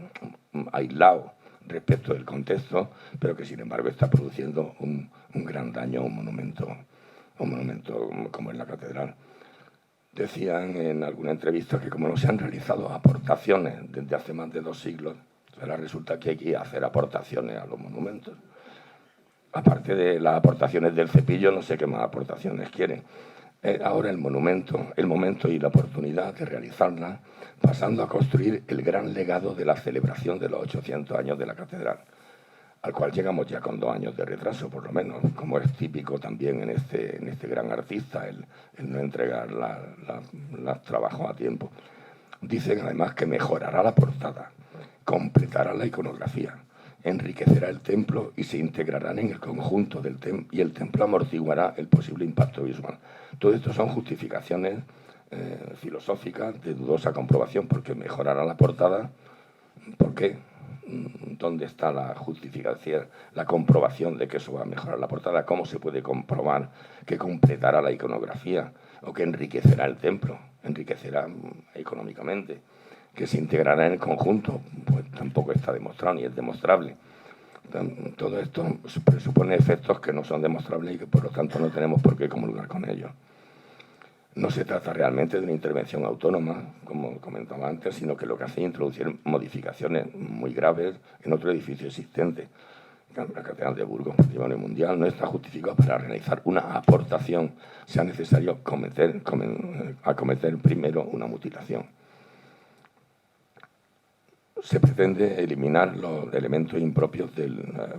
aislado respecto del contexto, pero que sin embargo está produciendo un gran daño a un monumento como es la catedral. Decían en alguna entrevista que como no se han realizado aportaciones desde hace más de 2 siglos, ahora resulta que hay que hacer aportaciones a los monumentos. Aparte de las aportaciones del cepillo, no sé qué más aportaciones quieren. Ahora el momento y la oportunidad de realizarla, pasando a construir el gran legado de la celebración de los 800 años de la catedral, al cual llegamos ya con 2 años de retraso, por lo menos, como es típico también en este gran artista, el no entregar los trabajos a tiempo. Dicen además que mejorará la portada, completará la iconografía, enriquecerá el templo y se integrarán en el conjunto del templo, y el templo amortiguará el posible impacto visual. Todo esto son justificaciones filosóficas de dudosa comprobación, porque mejorará la portada. ¿Por qué? ¿Dónde está la justificación, la comprobación de que eso va a mejorar la portada? ¿Cómo se puede comprobar que completará la iconografía o que enriquecerá el templo? Enriquecerá económicamente. Que se integrará en el conjunto, pues tampoco está demostrado ni es demostrable. Todo esto presupone efectos que no son demostrables y que por lo tanto no tenemos por qué comulgar con ellos. No se trata realmente de una intervención autónoma, como comentaba antes, sino que lo que hace es introducir modificaciones muy graves en otro edificio existente. La Catedral de Burgos, Patrimonio Mundial, no está justificado para realizar una aportación, sea necesario acometer primero una mutilación. Se pretende eliminar los elementos impropios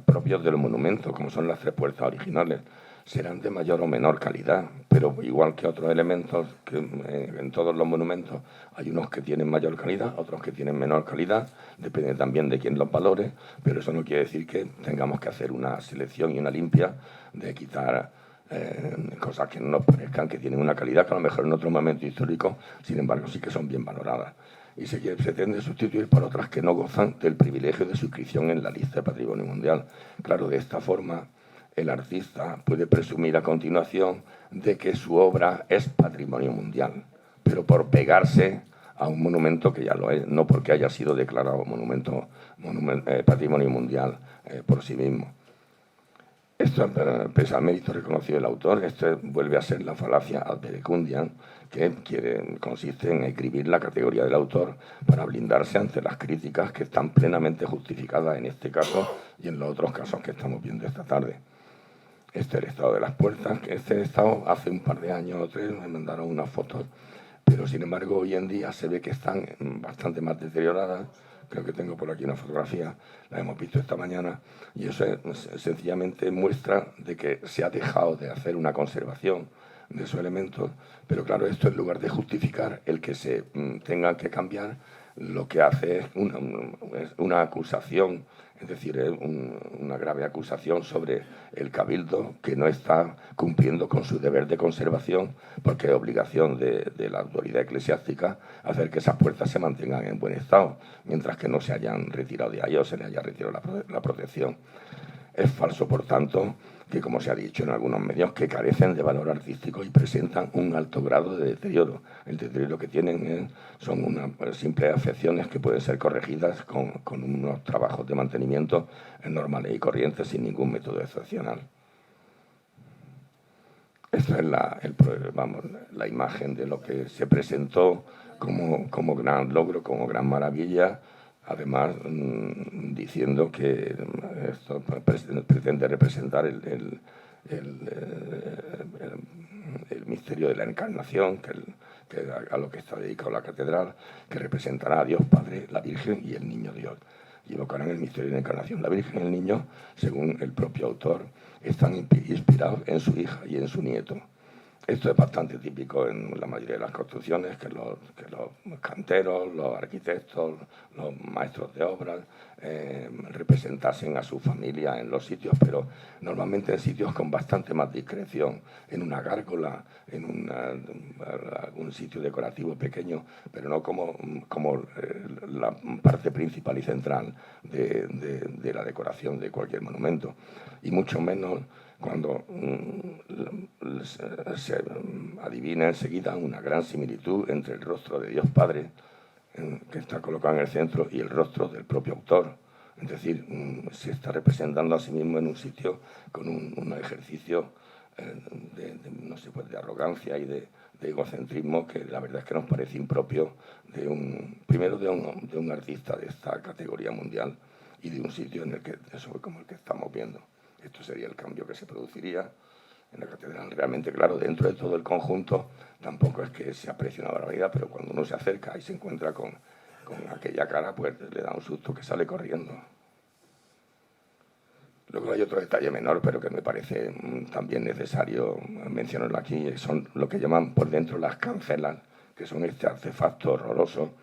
propios del monumento, como son las 3 puertas originales. Serán de mayor o menor calidad, pero igual que otros elementos, que en todos los monumentos hay unos que tienen mayor calidad, otros que tienen menor calidad, depende también de quién los valore, pero eso no quiere decir que tengamos que hacer una selección y una limpia de quitar cosas que no nos parezcan que tienen una calidad que a lo mejor en otro momento histórico, sin embargo, sí que son bien valoradas. Y se pretende sustituir por otras que no gozan del privilegio de suscripción en la lista de Patrimonio Mundial. Claro, de esta forma el artista puede presumir a continuación de que su obra es patrimonio mundial, pero por pegarse a un monumento que ya lo es, no porque haya sido declarado patrimonio mundial por sí mismo. Esto, pese al mérito reconocido del autor, esto vuelve a ser la falacia ad verecundiam, que consiste en escribir la categoría del autor para blindarse ante las críticas que están plenamente justificadas en este caso y en los otros casos que estamos viendo esta tarde. Este es el estado de las puertas, que este estado hace un par de años o 3 me mandaron unas fotos, pero pero sin embargo hoy en día se ve que están bastante más deterioradas. Creo que tengo por aquí una fotografía, la hemos visto esta mañana, y eso sencillamente muestra de que se ha dejado de hacer una conservación de esos elementos, pero claro, esto en lugar de justificar el que se tengan que cambiar, lo que hace es una acusación, es decir, una grave acusación sobre el Cabildo, que no está cumpliendo con su deber de conservación, porque es obligación de la autoridad eclesiástica hacer que esas puertas se mantengan en buen estado, mientras que no se hayan retirado de ahí o se les haya retirado la protección. Es falso, por tanto, que, como se ha dicho en algunos medios, que carecen de valor artístico y presentan un alto grado de deterioro. El deterioro que tienen son unas simples afecciones que pueden ser corregidas con unos trabajos de mantenimiento normales y corrientes sin ningún método excepcional. Esta es la imagen de lo que se presentó como gran logro, como gran maravilla, además diciendo que esto pretende representar el misterio de la Encarnación, que a lo que está dedicado la catedral, que representará a Dios Padre, la Virgen y el Niño Dios. Y evocarán el misterio de la Encarnación. La Virgen y el Niño, según el propio autor, están inspirados en su hija y en su nieto. Esto es bastante típico en la mayoría de las construcciones, que los canteros, los arquitectos, los maestros de obras representasen a su familia en los sitios, pero normalmente en sitios con bastante más discreción, en una gárgola, en algún sitio decorativo pequeño, pero no como la parte principal y central de la decoración de cualquier monumento, y mucho menos cuando se adivina enseguida una gran similitud entre el rostro de Dios Padre, que está colocado en el centro, y el rostro del propio autor. Es decir, se está representando a sí mismo en un sitio con un ejercicio no sé, pues de arrogancia y de egocentrismo que la verdad es que nos parece impropio primero de un artista de esta categoría mundial y de un sitio en el que eso es como el que estamos viendo. Esto sería el cambio que se produciría en la catedral. Realmente, claro, dentro de todo el conjunto tampoco es que se aprecie una barbaridad, pero cuando uno se acerca y se encuentra con aquella cara, pues le da un susto que sale corriendo. Luego hay otro detalle menor, pero que me parece también necesario mencionarlo aquí, son lo que llaman por dentro las cancelas, que son este artefacto horroroso.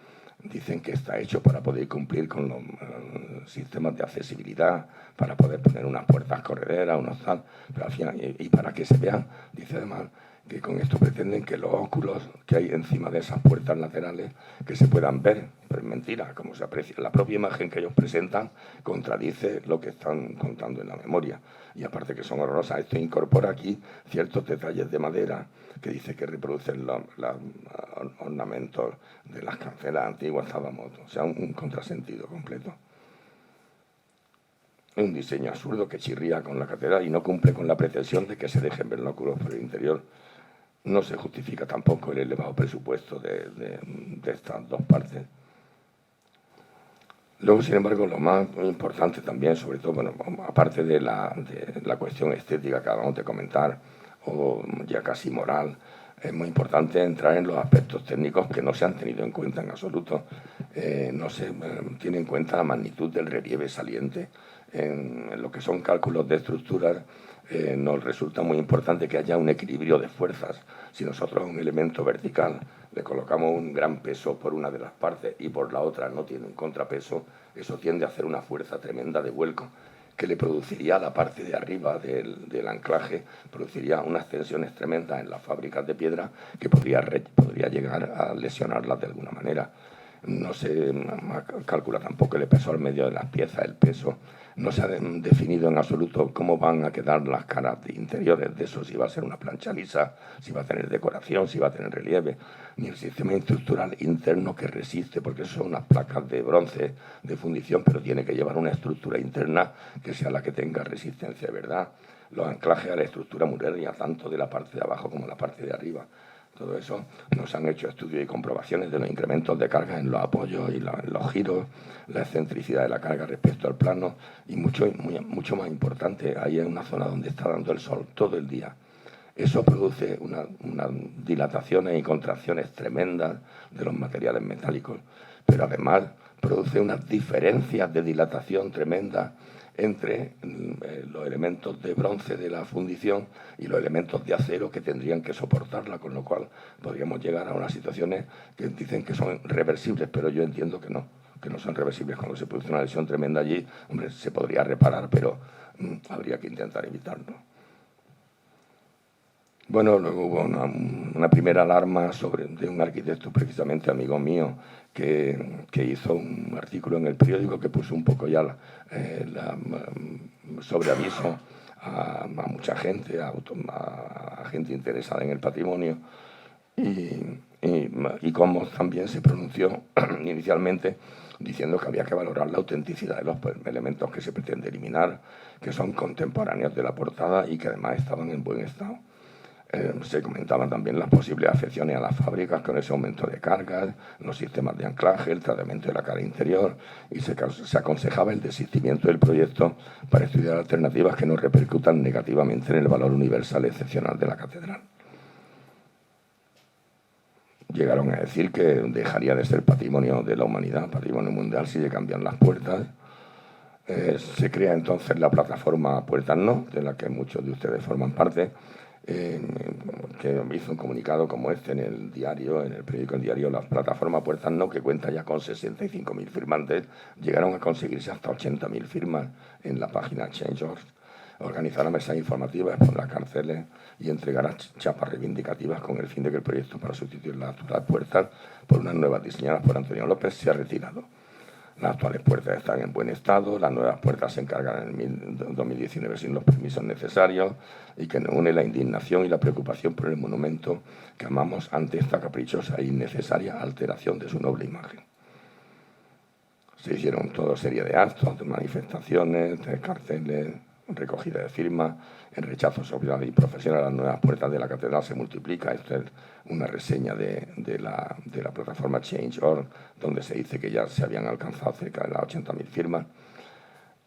Dicen que está hecho para poder cumplir con los sistemas de accesibilidad, para poder poner unas puertas correderas, unos tal, pero al final, y para que se vean, dice además que con esto pretenden que los óculos que hay encima de esas puertas laterales que se puedan ver, pero es mentira, como se aprecia. La propia imagen que ellos presentan contradice lo que están contando en la memoria. Y aparte que son horrorosas, esto incorpora aquí ciertos detalles de madera que dice que reproducen los ornamentos de las cancelas antiguas Tabamoto. O sea, un contrasentido completo. Es un diseño absurdo que chirría con la catedral y no cumple con la pretensión de que se dejen ver los óculos por el interior. No se justifica tampoco el elevado presupuesto de estas dos partes. Luego, sin embargo, lo más importante también, sobre todo, bueno, aparte de la cuestión estética que acabamos de comentar, o ya casi moral, es muy importante entrar en los aspectos técnicos que no se han tenido en cuenta en absoluto. No se tiene en cuenta la magnitud del relieve saliente. En lo que son cálculos de estructuras, nos resulta muy importante que haya un equilibrio de fuerzas. Si nosotros a un elemento vertical le colocamos un gran peso por una de las partes y por la otra no tiene un contrapeso, eso tiende a hacer una fuerza tremenda de vuelco que le produciría a la parte de arriba del anclaje, produciría unas tensiones tremendas en las fábricas de piedra que podría llegar a lesionarlas de alguna manera. No se calcula tampoco el peso al medio de las piezas, el peso. No se ha definido en absoluto cómo van a quedar las caras interiores de eso, si va a ser una plancha lisa, si va a tener decoración, si va a tener relieve, ni el sistema estructural interno que resiste, porque son unas placas de bronce de fundición, pero tiene que llevar una estructura interna que sea la que tenga resistencia de verdad. Los anclajes a la estructura muralla, tanto de la parte de abajo como de la parte de arriba. Todo eso nos han hecho estudios y comprobaciones de los incrementos de carga en los apoyos y los giros, la excentricidad de la carga respecto al plano y mucho más importante, ahí es una zona donde está dando el sol todo el día. Eso produce unas dilataciones y contracciones tremendas de los materiales metálicos, pero además produce unas diferencias de dilatación tremendas entre los elementos de bronce de la fundición y los elementos de acero que tendrían que soportarla, con lo cual podríamos llegar a unas situaciones que dicen que son reversibles, pero yo entiendo que no son reversibles. Cuando se produce una lesión tremenda allí, hombre, se podría reparar, pero habría que intentar evitarlo. Bueno, luego hubo una primera alarma de un arquitecto, precisamente amigo mío, que hizo un artículo en el periódico que puso un poco ya sobre aviso a mucha gente, a gente interesada en el patrimonio, y cómo también se pronunció inicialmente diciendo que había que valorar la autenticidad de los elementos que se pretende eliminar, que son contemporáneos de la portada y que además estaban en buen estado. Se comentaban también las posibles afecciones a las fábricas con ese aumento de cargas, los sistemas de anclaje, el tratamiento de la cara interior, y se aconsejaba el desistimiento del proyecto para estudiar alternativas que no repercutan negativamente en el valor universal excepcional de la catedral. Llegaron a decir que dejaría de ser patrimonio de la humanidad, patrimonio mundial, si se cambian las puertas. Se crea entonces la plataforma Puertas No, de la que muchos de ustedes forman parte, que hizo un comunicado como este en el diario, en el periódico El Diario. La plataforma Puertas No, que cuenta ya con 65.000 firmantes, llegaron a conseguirse hasta 80.000 firmas en la página Change.org. Organizará mesas informativas por las cárceles y entregará chapas reivindicativas con el fin de que el proyecto para sustituir las actuales puertas por unas nuevas diseñadas por Antonio López sea retirado. Las actuales puertas están en buen estado, las nuevas puertas se encargan en 2019 sin los permisos necesarios, y que nos une la indignación y la preocupación por el monumento que amamos ante esta caprichosa e innecesaria alteración de su noble imagen. Se hicieron toda serie de actos, de manifestaciones, de carteles, recogida de firmas, en rechazo social y profesional a las nuevas puertas de la catedral se multiplica. Esto es una reseña de la plataforma Change.org, donde se dice que ya se habían alcanzado cerca de las 80.000 firmas.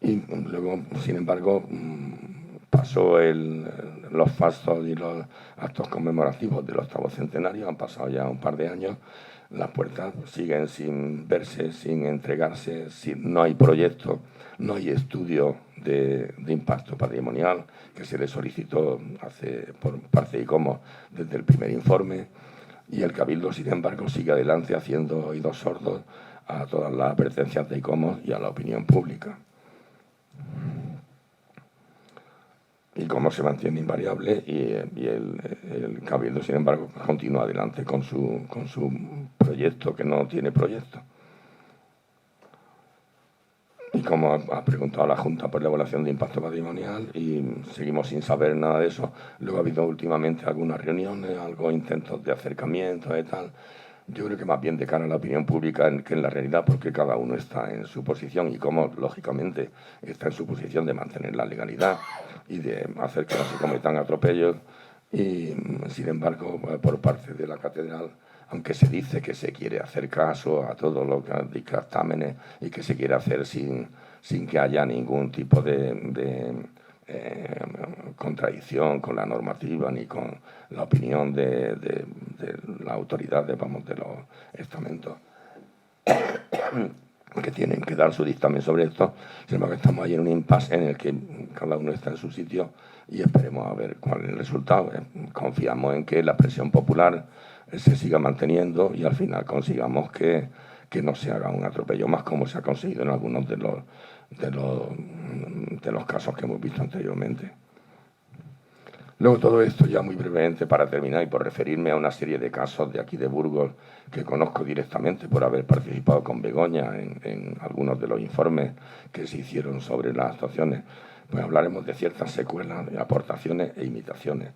Y luego, sin embargo, pasó los fastos y los actos conmemorativos del 8º centenario, han pasado ya un par de años, las puertas siguen sin verse, sin entregarse, no hay proyecto, no hay estudio de impacto patrimonial que se le solicitó por parte de ICOMOS desde el primer informe, y el Cabildo, sin embargo, sigue adelante haciendo oídos sordos a todas las advertencias de ICOMOS y a la opinión pública. ICOMOS se mantiene invariable y el Cabildo, sin embargo, continúa adelante con su proyecto que no tiene proyecto. Y como ha preguntado la Junta por la evaluación de impacto patrimonial, y seguimos sin saber nada de eso. Luego ha habido últimamente algunas reuniones, intentos de acercamiento y tal. Yo creo que más bien de cara a la opinión pública que en la realidad, porque cada uno está en su posición, y como lógicamente está en su posición de mantener la legalidad y de hacer que no se cometan atropellos. Y sin embargo, por parte de la catedral, aunque se dice que se quiere hacer caso a todos los dictámenes y que se quiere hacer sin que haya ningún tipo de contradicción con la normativa ni con la opinión de la autoridad de los estamentos que tienen que dar su dictamen sobre esto. Sin embargo, estamos ahí en un impasse en el que cada uno está en su sitio y esperemos a ver cuál es el resultado. Confiamos en que la presión popular se siga manteniendo y al final consigamos que no se haga un atropello más, como se ha conseguido en algunos de los casos que hemos visto anteriormente. Luego, todo esto, ya muy brevemente para terminar y por referirme a una serie de casos de aquí de Burgos que conozco directamente por haber participado con Begoña en algunos de los informes que se hicieron sobre las actuaciones, pues hablaremos de ciertas secuelas, aportaciones e imitaciones.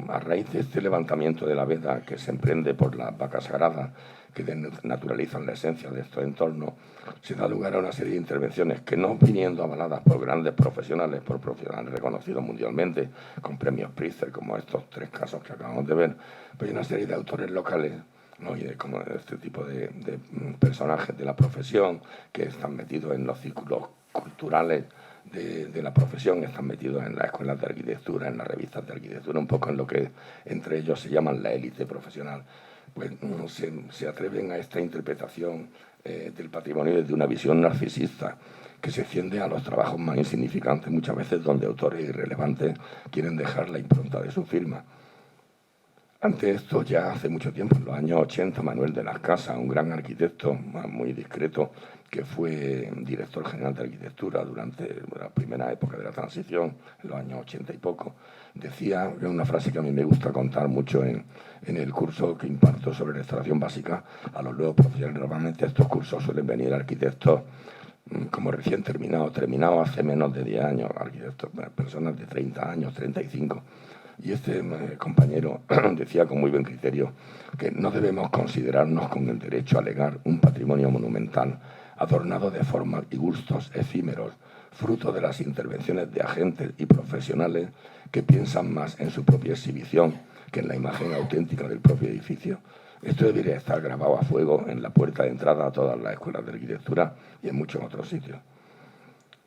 A raíz de este levantamiento de la veda que se emprende por las vacas sagradas que naturalizan la esencia de estos entornos, se da lugar a una serie de intervenciones que, no viniendo avaladas por grandes profesionales, por profesionales reconocidos mundialmente, con premios Pritzker, como estos 3 casos que acabamos de ver, pero hay una serie de autores locales, ¿no? Y como este tipo de personajes de la profesión que están metidos en los círculos culturales de la profesión, están metidos en las escuelas de arquitectura, en las revistas de arquitectura, un poco en lo que entre ellos se llaman la élite profesional, pues se atreven a esta interpretación del patrimonio desde una visión narcisista que se extiende a los trabajos más insignificantes, muchas veces donde autores irrelevantes quieren dejar la impronta de su firma. Ante esto, ya hace mucho tiempo, en los años 80, Manuel de las Casas, un gran arquitecto muy discreto, que fue director general de arquitectura durante la primera época de la transición, en los años 80 y poco, decía una frase que a mí me gusta contar mucho en el curso que imparto sobre restauración básica a los nuevos profesionales. Normalmente estos cursos suelen venir arquitectos como recién terminados hace menos de 10 años, arquitectos, personas de 30 años, 35. Y este compañero decía con muy buen criterio que no debemos considerarnos con el derecho a alegar un patrimonio monumental adornado de formas y gustos efímeros, fruto de las intervenciones de agentes y profesionales que piensan más en su propia exhibición que en la imagen auténtica del propio edificio. Esto debería estar grabado a fuego en la puerta de entrada a todas las escuelas de arquitectura y en muchos otros sitios.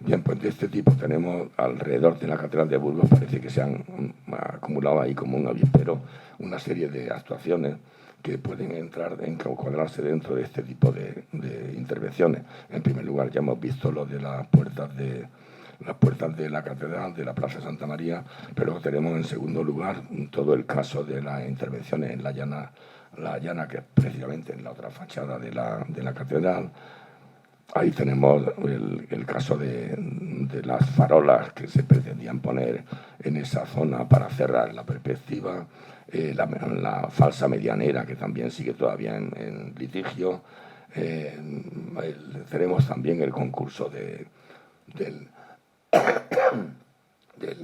Bien, pues de este tipo tenemos alrededor de la Catedral de Burgos, parece que se han acumulado ahí como un avispero una serie de actuaciones que pueden entrar, encuadrarse dentro de este tipo de intervenciones. En primer lugar, ya hemos visto lo de las puertas de la Catedral, de la Plaza Santa María, pero tenemos en segundo lugar todo el caso de las intervenciones en la llana, que es precisamente en la otra fachada de la Catedral. Ahí tenemos el caso de las farolas que se pretendían poner en esa zona para cerrar la perspectiva, la falsa medianera que también sigue todavía en litigio. Tenemos también el concurso del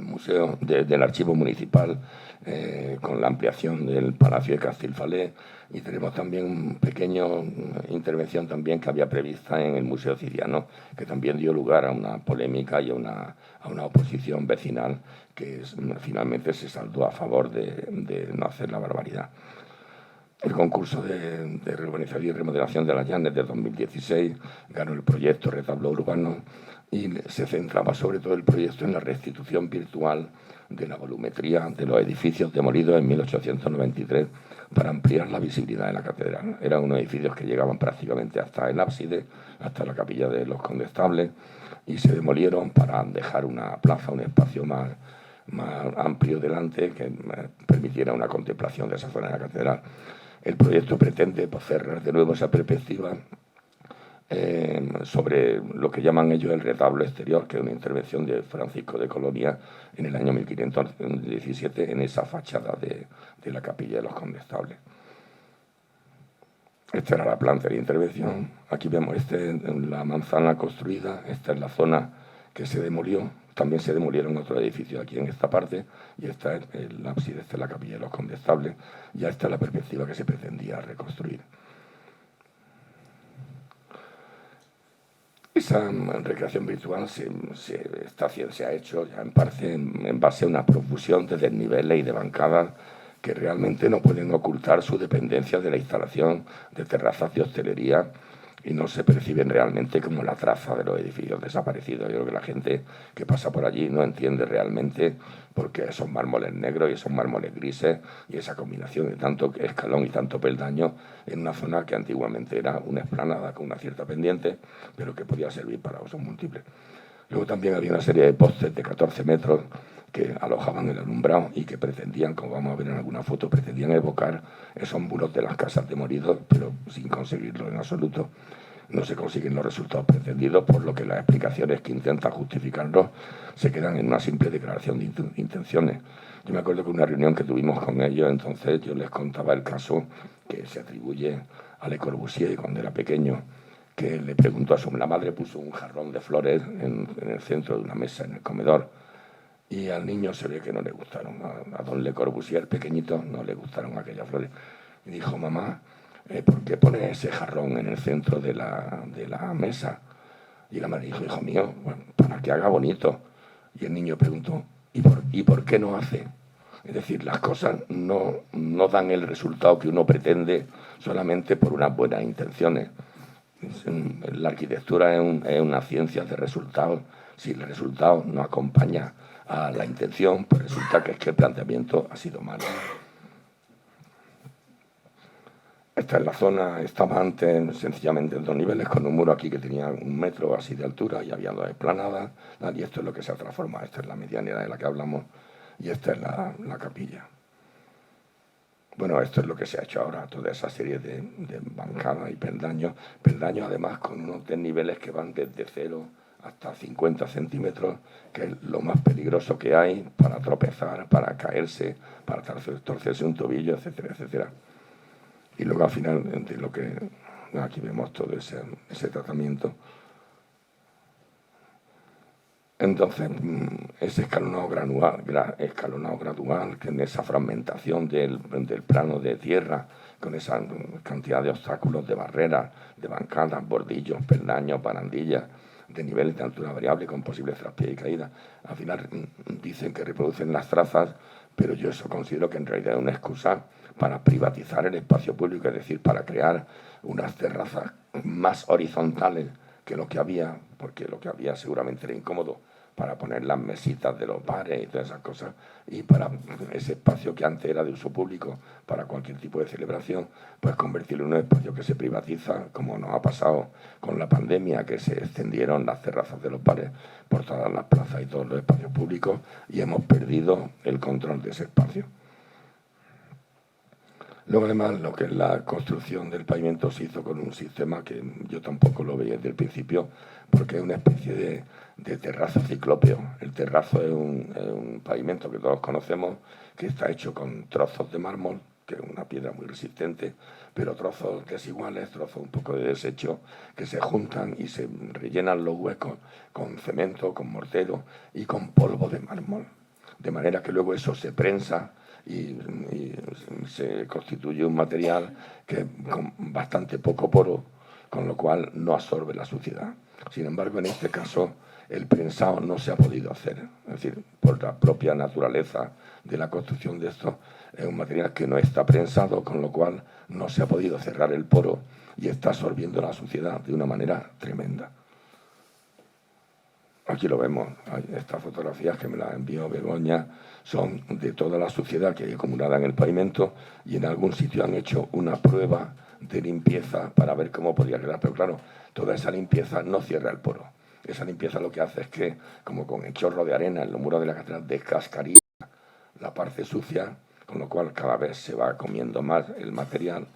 museo, del archivo municipal, con la ampliación del Palacio de Castilfalé, y tenemos también una pequeña intervención también que había prevista en el Museo Ciriano, que también dio lugar a una polémica y a una oposición vecinal que finalmente se saldó a favor de no hacer la barbaridad. El concurso de reurbanización y remodelación de las Llanes de 2016 ganó el proyecto Retablo Urbano y se centraba sobre todo el proyecto en la restitución virtual de la volumetría de los edificios demolidos en 1893 para ampliar la visibilidad de la catedral. Eran unos edificios que llegaban prácticamente hasta el ábside, hasta la capilla de los Condestables, y se demolieron para dejar una plaza, un espacio más amplio delante que permitiera una contemplación de esa zona de la catedral. El proyecto pretende cerrar de nuevo esa perspectiva sobre lo que llaman ellos el retablo exterior, que es una intervención de Francisco de Colonia en el año 1517 en esa fachada de la capilla de los Condestables. Esta era la planta de intervención. Aquí vemos la manzana construida, esta es la zona que se demolió. También se demolieron otros edificios aquí en esta parte, y esta es el ábside, esta es la capilla de los Condestables, y esta es la perspectiva que se pretendía reconstruir. Esa recreación virtual se ha hecho ya en parte en base a una profusión de desniveles y de bancadas que realmente no pueden ocultar su dependencia de la instalación de terrazas de hostelería y no se perciben realmente como la traza de los edificios desaparecidos. Yo creo que la gente que pasa por allí no entiende realmente por qué esos mármoles negros y esos mármoles grises y esa combinación de tanto escalón y tanto peldaño en una zona que antiguamente era una explanada con una cierta pendiente, pero que podía servir para usos múltiples. Luego también había una serie de postes de 14 metros que alojaban el alumbrado y que pretendían, como vamos a ver en alguna foto, pretendían evocar esos muros de las casas demolidos, pero sin conseguirlo en absoluto. No se consiguen los resultados pretendidos, por lo que las explicaciones que intentan justificarlos se quedan en una simple declaración de intenciones. Yo me acuerdo que en una reunión que tuvimos con ellos, entonces yo les contaba el caso que se atribuye a Le Corbusier cuando era pequeño, que le preguntó la madre puso un jarrón de flores en el centro de una mesa en el comedor, y al niño se ve que no le gustaron. A don Le Corbusier, pequeñito, no le gustaron aquellas flores. Y dijo, mamá, ¿por qué pone ese jarrón en el centro de la mesa? Y la madre dijo, hijo mío, bueno, para que haga bonito. Y el niño preguntó, ¿y por qué no hace? Es decir, las cosas no dan el resultado que uno pretende solamente por unas buenas intenciones. La arquitectura es una ciencia de resultados. Si el resultado no acompaña a la intención, pues resulta que es que el planteamiento ha sido malo. Esta es la zona, estaba antes sencillamente en 2 niveles, con un muro aquí que tenía 1 metro así de altura y había 2 esplanadas, y esto es lo que se ha transformado. Esta es la medianera de la que hablamos y esta es la capilla. Bueno, esto es lo que se ha hecho ahora, toda esa serie de bancadas y peldaños además con unos desniveles que van desde 0 hasta 50 centímetros, que es lo más peligroso que hay para tropezar, para caerse, para torcerse un tobillo, etcétera, etcétera. Y luego al final, de lo que aquí vemos todo ese tratamiento. Entonces, ese escalonado gradual, que en esa fragmentación del plano de tierra, con esa cantidad de obstáculos, de barreras, de bancadas, bordillos, peldaños, barandillas, de niveles de altura variable con posibles traspiés y caídas. Al final dicen que reproducen las trazas, pero yo eso considero que en realidad es una excusa para privatizar el espacio público, es decir, para crear unas terrazas más horizontales que lo que había, porque lo que había seguramente era incómodo, para poner las mesitas de los bares y todas esas cosas, y para ese espacio que antes era de uso público para cualquier tipo de celebración, pues convertirlo en un espacio que se privatiza, como nos ha pasado con la pandemia, que se extendieron las terrazas de los bares por todas las plazas y todos los espacios públicos, y hemos perdido el control de ese espacio. Luego, además, lo que es la construcción del pavimento se hizo con un sistema que yo tampoco lo veía desde el principio, porque es una especie de terrazo ciclópeo. El terrazo es un pavimento que todos conocemos, que está hecho con trozos de mármol, que es una piedra muy resistente, pero trozos desiguales, trozos un poco de desecho, que se juntan y se rellenan los huecos con cemento, con mortero y con polvo de mármol. De manera que luego eso se prensa y se constituye un material que con bastante poco poro, con lo cual no absorbe la suciedad. Sin embargo, en este caso, el prensado no se ha podido hacer. Es decir, por la propia naturaleza de la construcción de esto, es un material que no está prensado, con lo cual no se ha podido cerrar el poro y está absorbiendo la suciedad de una manera tremenda. Aquí lo vemos, estas fotografías que me las envió Begoña son de toda la suciedad que hay acumulada en el pavimento, y en algún sitio han hecho una prueba de limpieza para ver cómo podría quedar. Pero claro, toda esa limpieza no cierra el poro. Esa limpieza lo que hace es que, como con el chorro de arena en los muros de la catedral, descascarilla la parte sucia, con lo cual cada vez se va comiendo más el material,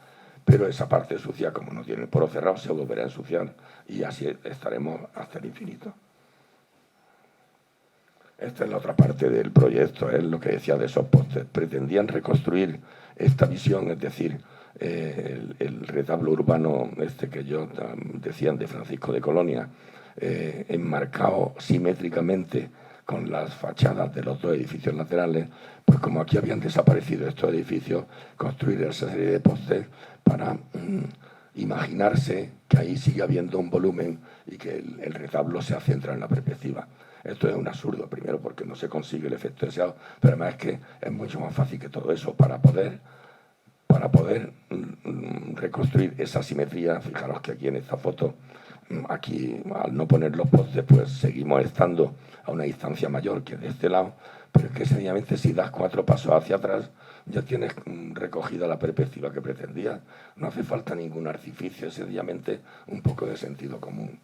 pero esa parte sucia, como no tiene el poro cerrado, se volverá a ensuciar y así estaremos hasta el infinito. Esta es la otra parte del proyecto, es lo que decía de esos postes. Pretendían reconstruir esta visión, es decir, el retablo urbano que yo decían de Francisco de Colonia, enmarcado simétricamente con las fachadas de los 2 edificios laterales, pues como aquí habían desaparecido estos edificios, construir esa serie de postes para imaginarse que ahí sigue habiendo un volumen y que el retablo se centra en la perspectiva. Esto es un absurdo, primero porque no se consigue el efecto deseado, pero además es que es mucho más fácil que todo eso para poder reconstruir esa simetría. Fijaros que aquí en esta foto, aquí al no poner los postes, pues seguimos estando a una distancia mayor que de este lado, pero es que sencillamente si das 4 pasos hacia atrás ya tienes recogida la perspectiva que pretendías. No hace falta ningún artificio, sencillamente un poco de sentido común.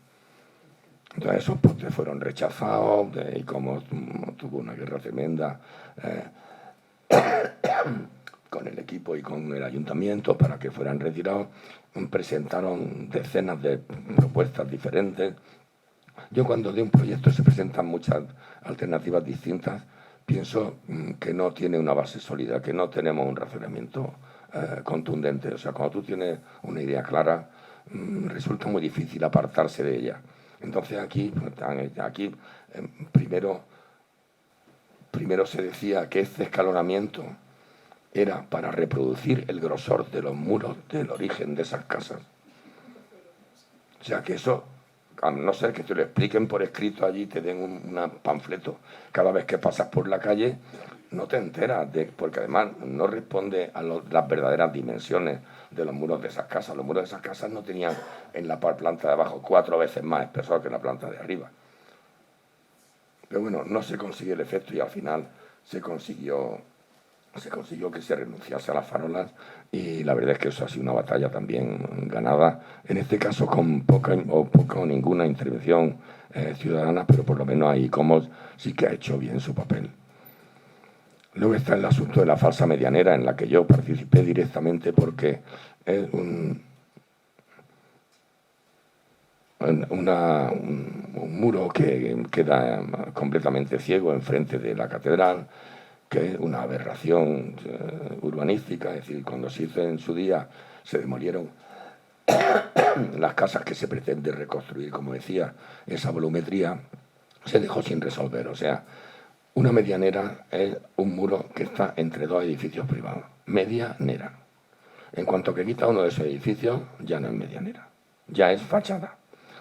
Entonces esos postes fueron rechazados y como tuvo una guerra tremenda con el equipo y con el ayuntamiento para que fueran retirados, presentaron decenas de propuestas diferentes. Yo cuando de un proyecto se presentan muchas alternativas distintas, pienso que no tiene una base sólida, que no tenemos un razonamiento contundente. O sea, cuando tú tienes una idea clara, resulta muy difícil apartarse de ella. Entonces aquí primero se decía que este escalonamiento era para reproducir el grosor de los muros del origen de esas casas. O sea que eso, a no ser que te lo expliquen por escrito allí, te den un panfleto cada vez que pasas por la calle, no te enteras, porque además no responde a las verdaderas dimensiones de los muros de esas casas. Los muros de esas casas no tenían en la planta de abajo 4 veces más espesor que en la planta de arriba. Pero bueno, no se consiguió el efecto y al final se consiguió que se renunciase a las farolas, y la verdad es que eso ha sido una batalla también ganada, en este caso con poca o ninguna intervención ciudadana, pero por lo menos ahí Comos sí que ha hecho bien su papel. Luego está el asunto de la falsa medianera, en la que yo participé directamente porque es un muro que queda completamente ciego enfrente de la catedral, que es una aberración urbanística. Es decir, cuando se hizo en su día, se demolieron las casas que se pretende reconstruir, como decía, esa volumetría se dejó sin resolver. O sea, una medianera es un muro que está entre dos edificios privados. Medianera. En cuanto que quita uno de esos edificios, ya no es medianera, ya es fachada.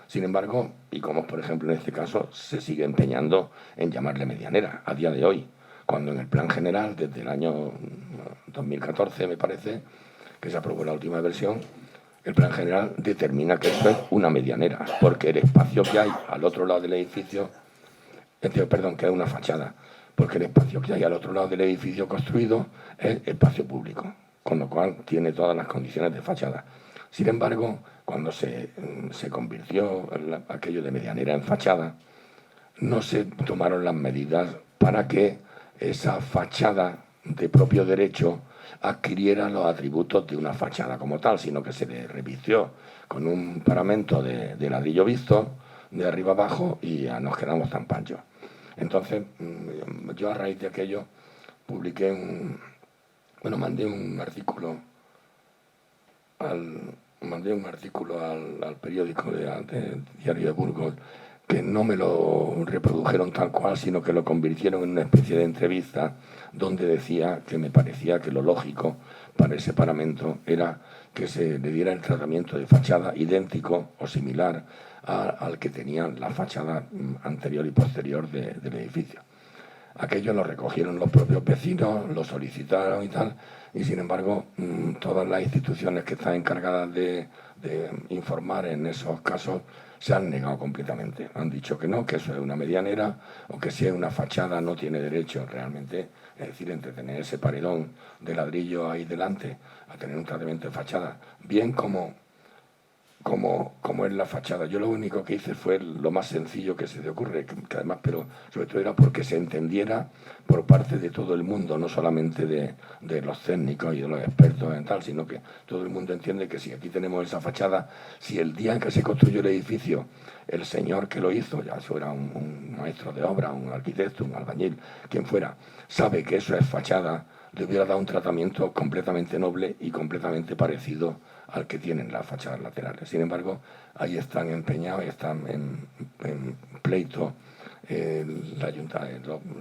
Sin embargo, y como por ejemplo en este caso, se sigue empeñando en llamarle medianera a día de hoy, cuando en el plan general, desde el año 2014, me parece, que se aprobó la última versión, el plan general determina que esto es una medianera, porque el espacio que hay al otro lado del edificio, perdón, que es una fachada, porque el espacio que hay al otro lado del edificio construido es espacio público, con lo cual tiene todas las condiciones de fachada. Sin embargo, cuando se convirtió aquello de medianera en fachada, no se tomaron las medidas para que esa fachada de propio derecho adquiriera los atributos de una fachada como tal, sino que se le revistió con un paramento de ladrillo visto, de arriba abajo, y ya nos quedamos tan panchos. Entonces, yo a raíz de aquello mandé un artículo al periódico de Diario de Burgos, que no me lo reprodujeron tal cual, sino que lo convirtieron en una especie de entrevista donde decía que me parecía que lo lógico para ese paramento era que se le diera el tratamiento de fachada idéntico o similar al que tenían la fachada anterior y posterior del edificio. Aquello lo recogieron los propios vecinos, lo solicitaron y tal, y sin embargo todas las instituciones que están encargadas de informar en esos casos se han negado completamente. Han dicho que no, que eso es una medianera, o que si es una fachada no tiene derecho realmente, es decir, entre tener ese paredón de ladrillo ahí delante a tener un tratamiento de fachada, bien como es la fachada. Yo lo único que hice fue lo más sencillo que se te ocurre, que además, pero sobre todo era porque se entendiera por parte de todo el mundo, no solamente de los técnicos y de los expertos en tal, sino que todo el mundo entiende que si aquí tenemos esa fachada, si el día en que se construyó el edificio, el señor que lo hizo, ya fuera un maestro de obra, un arquitecto, un albañil, quien fuera, sabe que eso es fachada, le hubiera dado un tratamiento completamente noble y completamente parecido al que tienen las fachadas laterales. Sin embargo, ahí están empeñados, están en pleito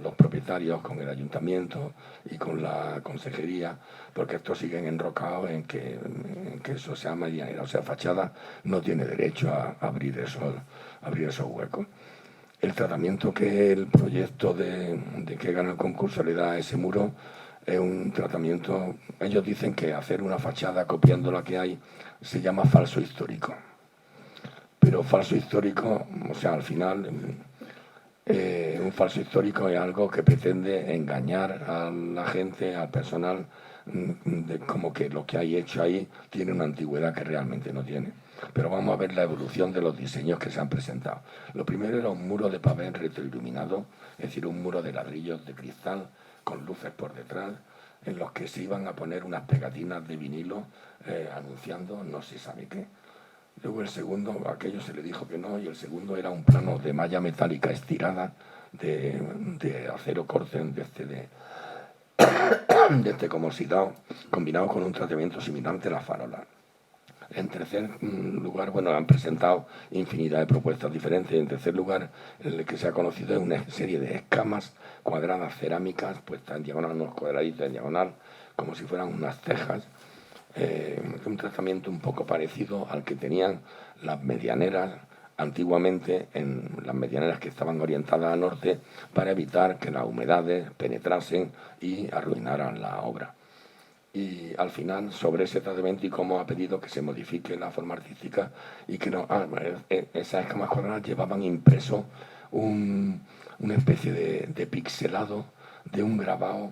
los propietarios con el ayuntamiento y con la consejería, porque estos siguen enrocados en que eso sea medianera, o sea, fachada no tiene derecho a abrir esos huecos. El tratamiento que el proyecto de que gana el concurso le da a ese muro es un tratamiento. Ellos dicen que hacer una fachada copiando la que hay se llama falso histórico. Pero falso histórico, o sea, al final, un falso histórico es algo que pretende engañar a la gente, al personal, como que lo que hay hecho ahí tiene una antigüedad que realmente no tiene. Pero vamos a ver la evolución de los diseños que se han presentado. Lo primero era un muro de pavés retroiluminado, es decir, un muro de ladrillos de cristal con luces por detrás, en los que se iban a poner unas pegatinas de vinilo anunciando no se sabe qué. Luego el segundo, a aquello se le dijo que no, y el segundo era un plano de malla metálica estirada de acero corten de este como oxidado, combinado con un tratamiento similar de la farola. En tercer lugar, han presentado infinidad de propuestas diferentes. En tercer lugar, el que se ha conocido es una serie de escamas cuadradas cerámicas puestas en diagonal, unos cuadraditos en diagonal, como si fueran unas cejas. Un tratamiento un poco parecido al que tenían las medianeras antiguamente, en las medianeras que estaban orientadas al norte, para evitar que las humedades penetrasen y arruinaran la obra. Y al final, sobre ese tratamiento y cómo ha pedido que se modifique la forma artística y que no, esas escamas cuadradas llevaban impreso una especie de pixelado de un grabado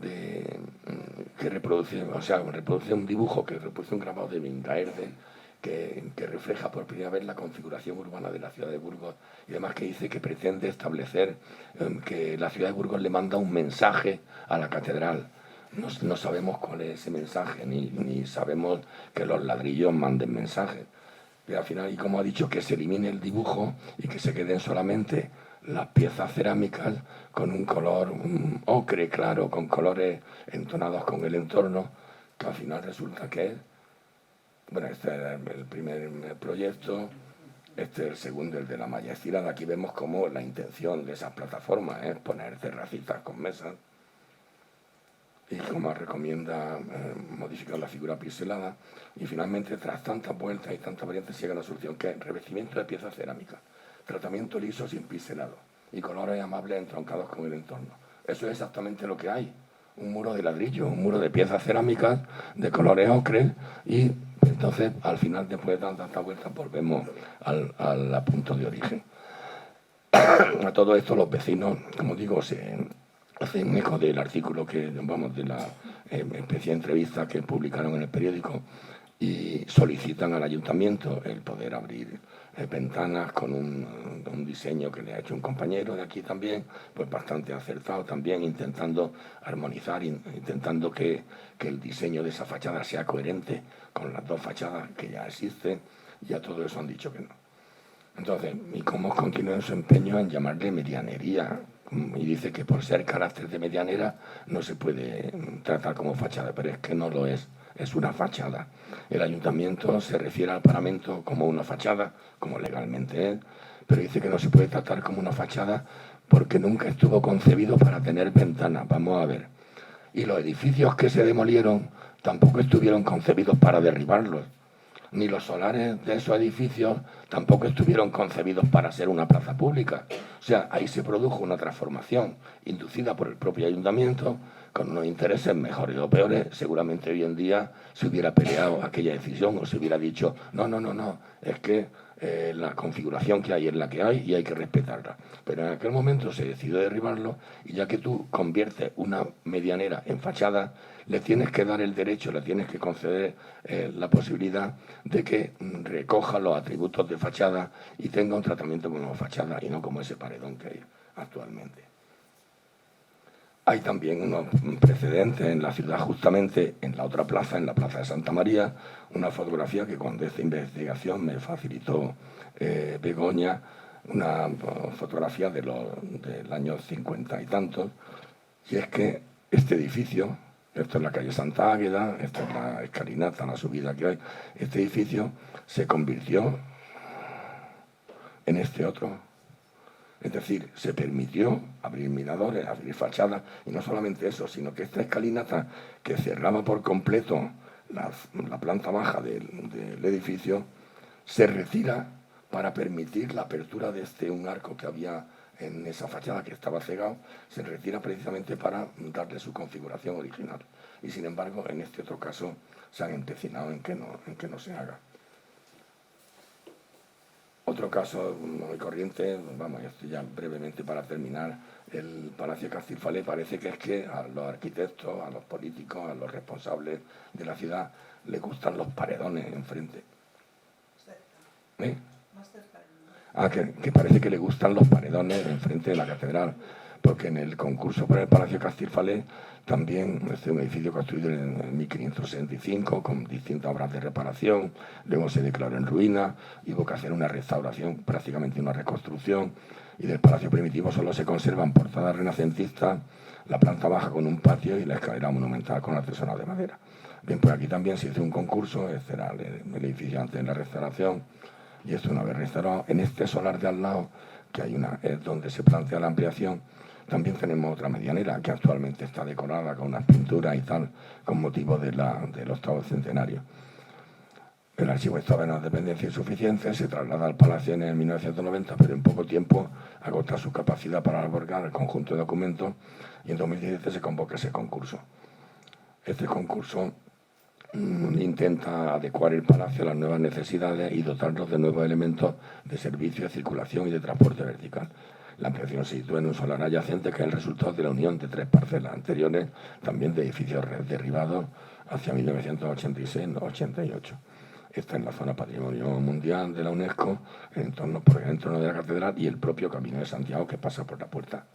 que reproduce, o sea, reproduce un dibujo que reproduce un grabado de Mingaerde que refleja por primera vez la configuración urbana de la ciudad de Burgos y además que dice que pretende establecer que la ciudad de Burgos le manda un mensaje a la catedral. No sabemos cuál es ese mensaje, ni sabemos que los ladrillos manden mensajes. Pero al final, y como ha dicho, que se elimine el dibujo y que se queden solamente las piezas cerámicas con un color ocre claro, con colores entonados con el entorno, que al final resulta que es, bueno, este era el primer proyecto, este es el segundo, el de la malla estirada. Aquí vemos cómo la intención de esas plataformas es poner terracitas con mesas y como recomienda modificar la figura pixelada y finalmente tras tantas vueltas y tantas variantes llega a una solución que es revestimiento de piezas cerámicas, tratamiento liso sin pixelado y colores amables entroncados con el entorno. Eso es exactamente lo que hay, un muro de ladrillo, un muro de piezas cerámicas de colores ocres y entonces al final después de tantas vueltas volvemos al punto de origen. A todo esto los vecinos, como digo, se hacen un eco del artículo de la especie de entrevista que publicaron en el periódico y solicitan al ayuntamiento el poder abrir ventanas con un diseño que le ha hecho un compañero de aquí también, pues bastante acertado también, intentando armonizar, intentando que el diseño de esa fachada sea coherente con las dos fachadas que ya existen, y a todo eso han dicho que no. Entonces, y cómo continúa su empeño en llamarle medianería, y dice que por ser carácter de medianera no se puede tratar como fachada, pero es que no lo es una fachada. El ayuntamiento se refiere al paramento como una fachada, como legalmente es, pero dice que no se puede tratar como una fachada porque nunca estuvo concebido para tener ventanas. Vamos a ver. Y los edificios que se demolieron tampoco estuvieron concebidos para derribarlos. Ni los solares de esos edificios tampoco estuvieron concebidos para ser una plaza pública. O sea, ahí se produjo una transformación inducida por el propio ayuntamiento con unos intereses mejores o peores. Seguramente hoy en día se hubiera peleado aquella decisión o se hubiera dicho no, es que la configuración que hay es la que hay y hay que respetarla. Pero en aquel momento se decidió derribarlo y ya que tú conviertes una medianera en fachada, le tienes que dar el derecho, le tienes que conceder la posibilidad de que recoja los atributos de fachada y tenga un tratamiento como fachada y no como ese paredón que hay actualmente. Hay también unos precedentes en la ciudad, justamente en la otra plaza, en la Plaza de Santa María, una fotografía que con esta investigación me facilitó Begoña, una fotografía del año 50 y tantos, y es que este edificio, esto es la calle Santa Águeda, esta es la escalinata, la subida que hay, este edificio se convirtió en este otro. Es decir, se permitió abrir miradores, abrir fachadas, y no solamente eso, sino que esta escalinata que cerraba por completo la planta baja del edificio, se retira para permitir la apertura de un arco que había en esa fachada que estaba cegado, se retira precisamente para darle su configuración original. Y sin embargo, en este otro caso, se han empecinado en que no se haga. Otro caso muy corriente, vamos, esto ya brevemente para terminar, el Palacio Castilfalé parece que es que a los arquitectos, a los políticos, a los responsables de la ciudad les gustan los paredones enfrente. ¿Eh? Que parece que le gustan los paredones enfrente de la catedral, porque en el concurso por el Palacio Castilfalé también es un edificio construido en 1565 con distintas obras de reparación, luego se declaró en ruina y hubo que hacer una restauración, prácticamente una reconstrucción, y del palacio primitivo solo se conservan portadas renacentistas, la planta baja con un patio y la escalera monumental con artesonado de madera. Bien, pues aquí también se hizo un concurso, este era el edificio antes de la restauración, y esto una vez restaurado, en este solar de al lado, que hay es donde se plantea la ampliación, también tenemos otra medianera que actualmente está decorada con unas pinturas y tal, con motivo del octavo centenario. El archivo estaba en una dependencia insuficiente, se traslada al palacio en el 1990, pero en poco tiempo agota su capacidad para albergar el conjunto de documentos y en 2017 se convoca ese concurso. Este concurso intenta adecuar el palacio a las nuevas necesidades y dotarlos de nuevos elementos de servicio, de circulación y de transporte vertical. La ampliación se sitúa en un solar adyacente que es el resultado de la unión de 3 parcelas anteriores, también de edificios derribados hacia 1986-88. Esta es la zona Patrimonio Mundial de la UNESCO, por el entorno de la catedral y el propio Camino de Santiago que pasa por la puerta.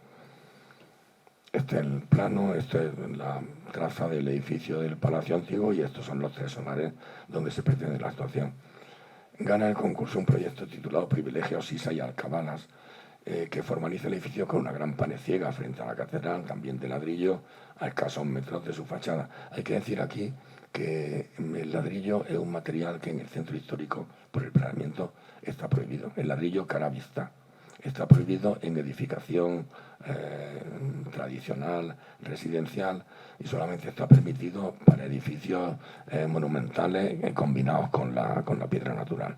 Este es el plano, esta es la traza del edificio del Palacio Antiguo y estos son los 3 solares donde se pretende la actuación. Gana el concurso un proyecto titulado Privilegios Sisa y Alcabalas, que formaliza el edificio con una gran pared ciega frente a la catedral, también de ladrillo, a escasos metros de su fachada. Hay que decir aquí que el ladrillo es un material que en el centro histórico, por el planeamiento, está prohibido. El ladrillo cara vista está prohibido en edificación tradicional, residencial, y solamente está permitido para edificios monumentales combinados con la piedra natural.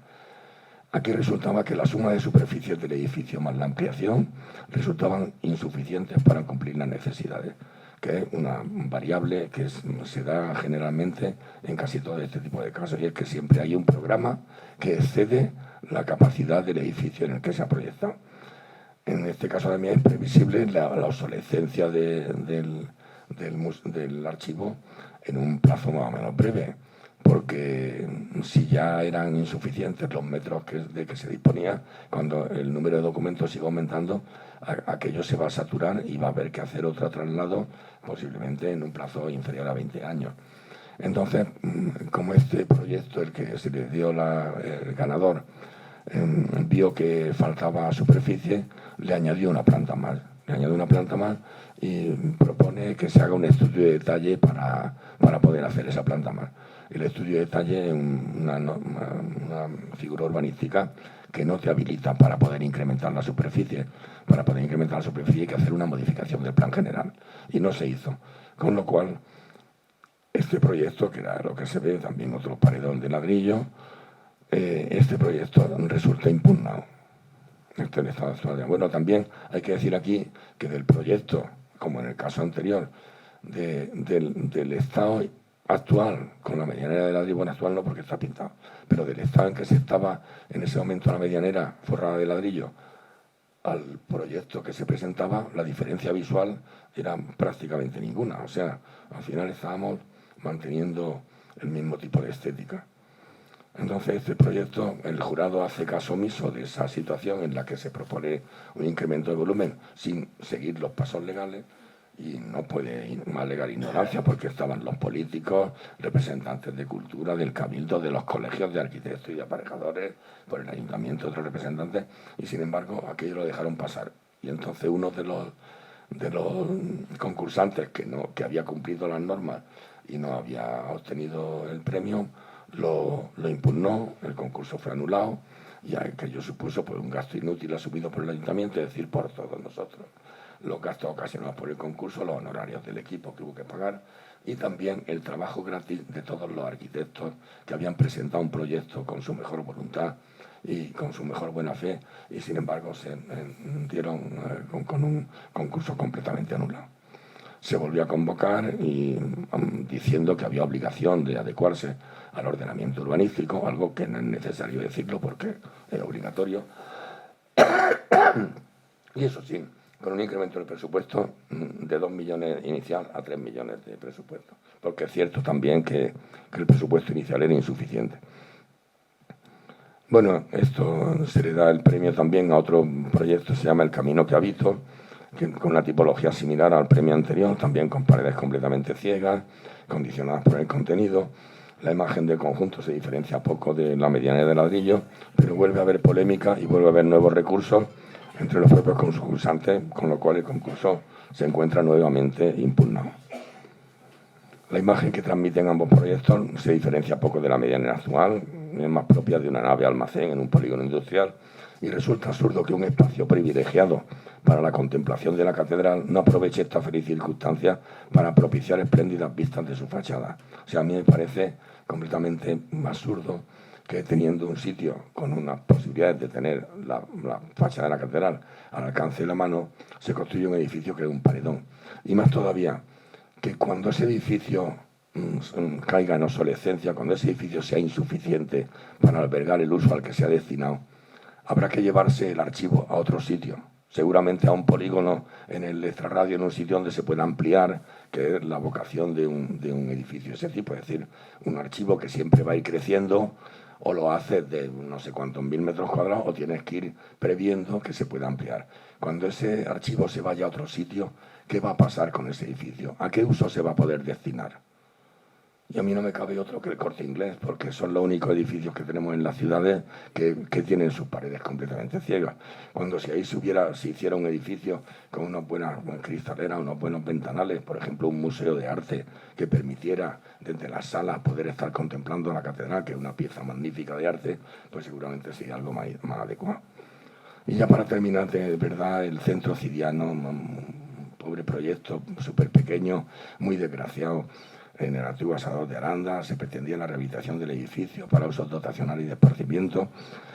Aquí resultaba que la suma de superficies del edificio más la ampliación resultaban insuficientes para cumplir las necesidades, que es una variable que se da generalmente en casi todo este tipo de casos, y es que siempre hay un programa que excede la capacidad del edificio en el que se ha proyectado. En este caso también es previsible la obsolescencia del archivo en un plazo más o menos breve, porque si ya eran insuficientes los metros de que se disponía, cuando el número de documentos sigue aumentando, aquello se va a saturar y va a haber que hacer otro traslado, posiblemente en un plazo inferior a 20 años. Entonces, como este proyecto, el que se le dio el ganador, vio que faltaba superficie, le añadió una planta más. Y propone que se haga un estudio de detalle para poder hacer esa planta más. El estudio de detalle es una figura urbanística que no te habilita para poder incrementar la superficie. Para poder incrementar la superficie hay que hacer una modificación del plan general. Y no se hizo. Con lo cual, este proyecto, que era lo que se ve, también otro paredón de ladrillo, este proyecto resulta impugnado. Bueno, también hay que decir aquí que del proyecto, como en el caso anterior, del estado actual, con la medianera de ladrillo, bueno, actual no porque está pintado, pero del estado en que se estaba en ese momento la medianera forrada de ladrillo, al proyecto que se presentaba, la diferencia visual era prácticamente ninguna. O sea, al final estábamos manteniendo el mismo tipo de estética. Entonces, este proyecto, el jurado hace caso omiso de esa situación en la que se propone un incremento de volumen sin seguir los pasos legales, y no puede alegar ignorancia porque estaban los políticos, representantes de cultura, del cabildo, de los colegios de arquitectos y de aparejadores, por el ayuntamiento, otros representantes, y sin embargo aquello lo dejaron pasar. Y entonces uno de los concursantes que había cumplido las normas y no había obtenido el premio, lo impugnó, el concurso fue anulado, y aquello supuso pues, un gasto inútil asumido por el ayuntamiento, es decir, por todos nosotros. Los gastos ocasionados por el concurso, los honorarios del equipo que hubo que pagar, y también el trabajo gratis de todos los arquitectos que habían presentado un proyecto con su mejor voluntad y con su mejor buena fe, y sin embargo se dieron con un concurso completamente anulado. Se volvió a convocar y diciendo que había obligación de adecuarse al ordenamiento urbanístico, algo que no es necesario decirlo porque era obligatorio. Y eso sí, con un incremento del presupuesto de 2 millones inicial a 3 millones de presupuesto, porque es cierto también que el presupuesto inicial era insuficiente. Bueno, esto se le da el premio también a otro proyecto, se llama El Camino que Habito, con una tipología similar al premio anterior, también con paredes completamente ciegas, condicionadas por el contenido. La imagen del conjunto se diferencia poco de la medianera de ladrillo, pero vuelve a haber polémica y vuelve a haber nuevos recursos entre los propios concursantes, con lo cual el concurso se encuentra nuevamente impugnado. La imagen que transmiten ambos proyectos se diferencia poco de la medianera actual, es más propia de una nave almacén en un polígono industrial, y resulta absurdo que un espacio privilegiado para la contemplación de la catedral no aproveche esta feliz circunstancia para propiciar espléndidas vistas de su fachada. O sea, a mí me parece completamente absurdo que teniendo un sitio con unas posibilidades de tener la fachada de la catedral al alcance de la mano, se construye un edificio que es un paredón. Y más todavía, que cuando ese edificio caiga en obsolescencia, cuando ese edificio sea insuficiente para albergar el uso al que se ha destinado, habrá que llevarse el archivo a otro sitio, seguramente a un polígono en el extrarradio, en un sitio donde se pueda ampliar, que es la vocación de un edificio de ese tipo. Es decir, un archivo que siempre va a ir creciendo, o lo haces de no sé cuántos 1000 metros cuadrados, o tienes que ir previendo que se pueda ampliar. Cuando ese archivo se vaya a otro sitio, ¿qué va a pasar con ese edificio? ¿A qué uso se va a poder destinar? Y a mí no me cabe otro que el Corte Inglés, porque son los únicos edificios que tenemos en las ciudades que tienen sus paredes completamente ciegas. Cuando si ahí se hiciera un edificio con unas buenas cristaleras, unos buenos ventanales, por ejemplo, un museo de arte que permitiera desde las salas poder estar contemplando la catedral, que es una pieza magnífica de arte, pues seguramente sería algo más adecuado. Y ya para terminar, de verdad, el centro cidiano, un pobre proyecto súper pequeño, muy desgraciado. En el antiguo asador de Aranda se pretendía la rehabilitación del edificio para usos dotacionales y de esparcimiento.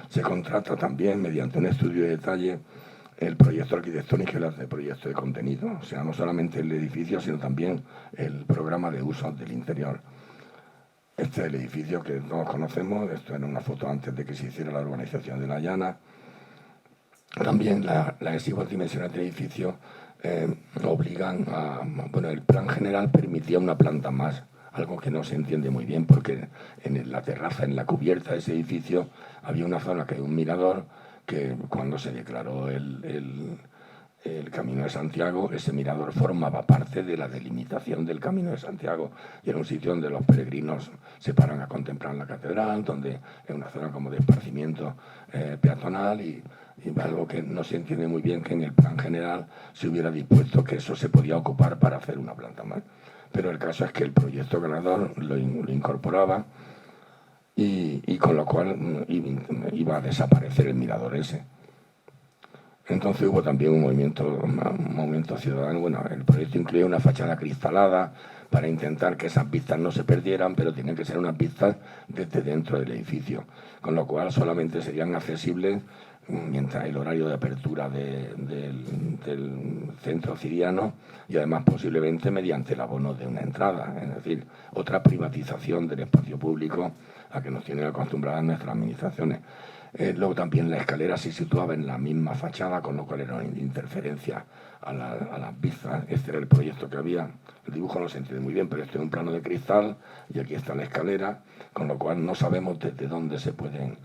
Se contrata también, mediante un estudio de detalle, el proyecto arquitectónico y el proyecto de contenido. O sea, no solamente el edificio, sino también el programa de usos del interior. Este es el edificio que todos conocemos. Esto era una foto antes de que se hiciera la urbanización de La Llana. También las exiguas dimensiones del edificio obligan a... Bueno, el plan general permitía una planta más, algo que no se entiende muy bien, porque en la terraza, en la cubierta de ese edificio, había una zona que es un mirador, que cuando se declaró el Camino de Santiago, ese mirador formaba parte de la delimitación del Camino de Santiago, y era un sitio donde los peregrinos se paran a contemplar la catedral, donde es una zona como de esparcimiento peatonal, y algo que no se entiende muy bien, que en el plan general se hubiera dispuesto que eso se podía ocupar para hacer una planta más. Pero el caso es que el proyecto ganador lo incorporaba, y con lo cual iba a desaparecer el mirador ese. Entonces hubo también un movimiento ciudadano. Bueno, el proyecto incluía una fachada cristalada para intentar que esas vistas no se perdieran, pero tenían que ser unas vistas desde dentro del edificio, con lo cual solamente serían accesibles mientras el horario de apertura del centro cidiano, y además posiblemente mediante el abono de una entrada, es decir, otra privatización del espacio público a que nos tienen acostumbradas nuestras administraciones. Luego también la escalera se situaba en la misma fachada, con lo cual era una interferencia a las vistas. Este era el proyecto que había. El dibujo no se entiende muy bien, pero este es un plano de cristal y aquí está la escalera, con lo cual no sabemos desde dónde se pueden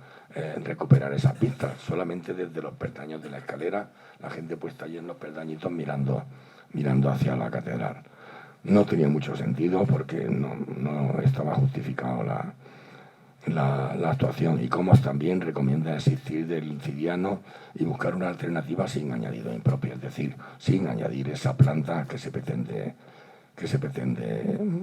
recuperar esas vistas. Solamente desde los peldaños de la escalera, la gente puesta allí en los peldañitos mirando hacia la catedral. No tenía mucho sentido porque no estaba justificado la actuación, y Comas también recomienda desistir del cidiano y buscar una alternativa sin añadido impropio, es decir, sin añadir esa planta que se pretende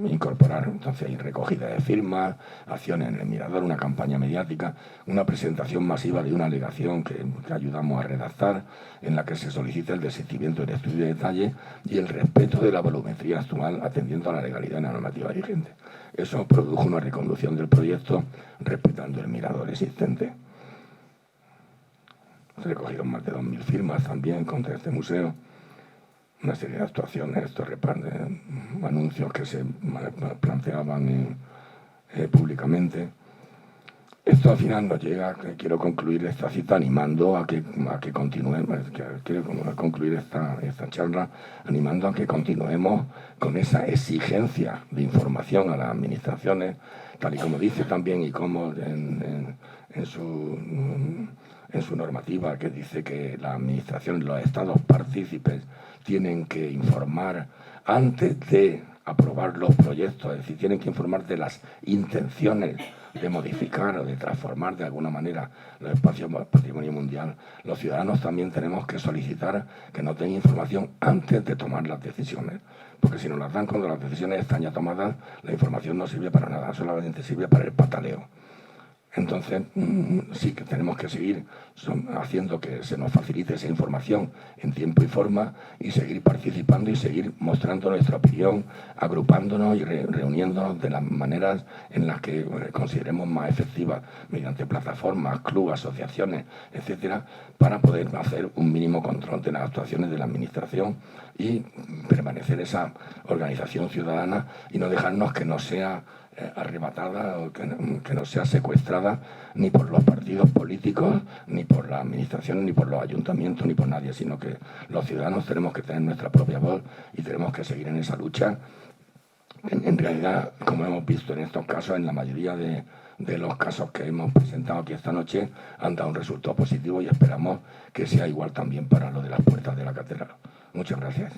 incorporar. Entonces hay recogida de firmas, acciones en el mirador, una campaña mediática, una presentación masiva de una alegación que ayudamos a redactar, en la que se solicita el desistimiento del estudio de detalle y el respeto de la volumetría actual, atendiendo a la legalidad y la normativa vigente. Eso produjo una reconducción del proyecto respetando el mirador existente. Se recogieron más de 2000 firmas también contra este museo. Una serie de actuaciones, estos anuncios que se planteaban públicamente. Esto al final nos llega, quiero concluir esta cita animando a que continuemos, quiero concluir esta charla animando a que continuemos con esa exigencia de información a las administraciones, tal y como dice también y como en su normativa, que dice que la administración, los estados partícipes, tienen que informar antes de aprobar los proyectos, es decir, tienen que informar de las intenciones de modificar o de transformar de alguna manera los espacios patrimonio mundial. Los ciudadanos también tenemos que solicitar que nos den información antes de tomar las decisiones, porque si nos las dan cuando las decisiones están ya tomadas, la información no sirve para nada, solamente sirve para el pataleo. Entonces, sí que tenemos que seguir haciendo que se nos facilite esa información en tiempo y forma y seguir participando y seguir mostrando nuestra opinión, agrupándonos y reuniéndonos de las maneras en las que consideremos más efectivas, mediante plataformas, clubes, asociaciones, etcétera, para poder hacer un mínimo control de las actuaciones de la Administración y permanecer esa organización ciudadana y no dejarnos que nos sea arrebatada o que no sea secuestrada ni por los partidos políticos, ni por la administración, ni por los ayuntamientos, ni por nadie, sino que los ciudadanos tenemos que tener nuestra propia voz y tenemos que seguir en esa lucha. En realidad, como hemos visto en estos casos, en la mayoría de los casos que hemos presentado aquí esta noche, han dado un resultado positivo y esperamos que sea igual también para lo de las puertas de la catedral. Muchas gracias.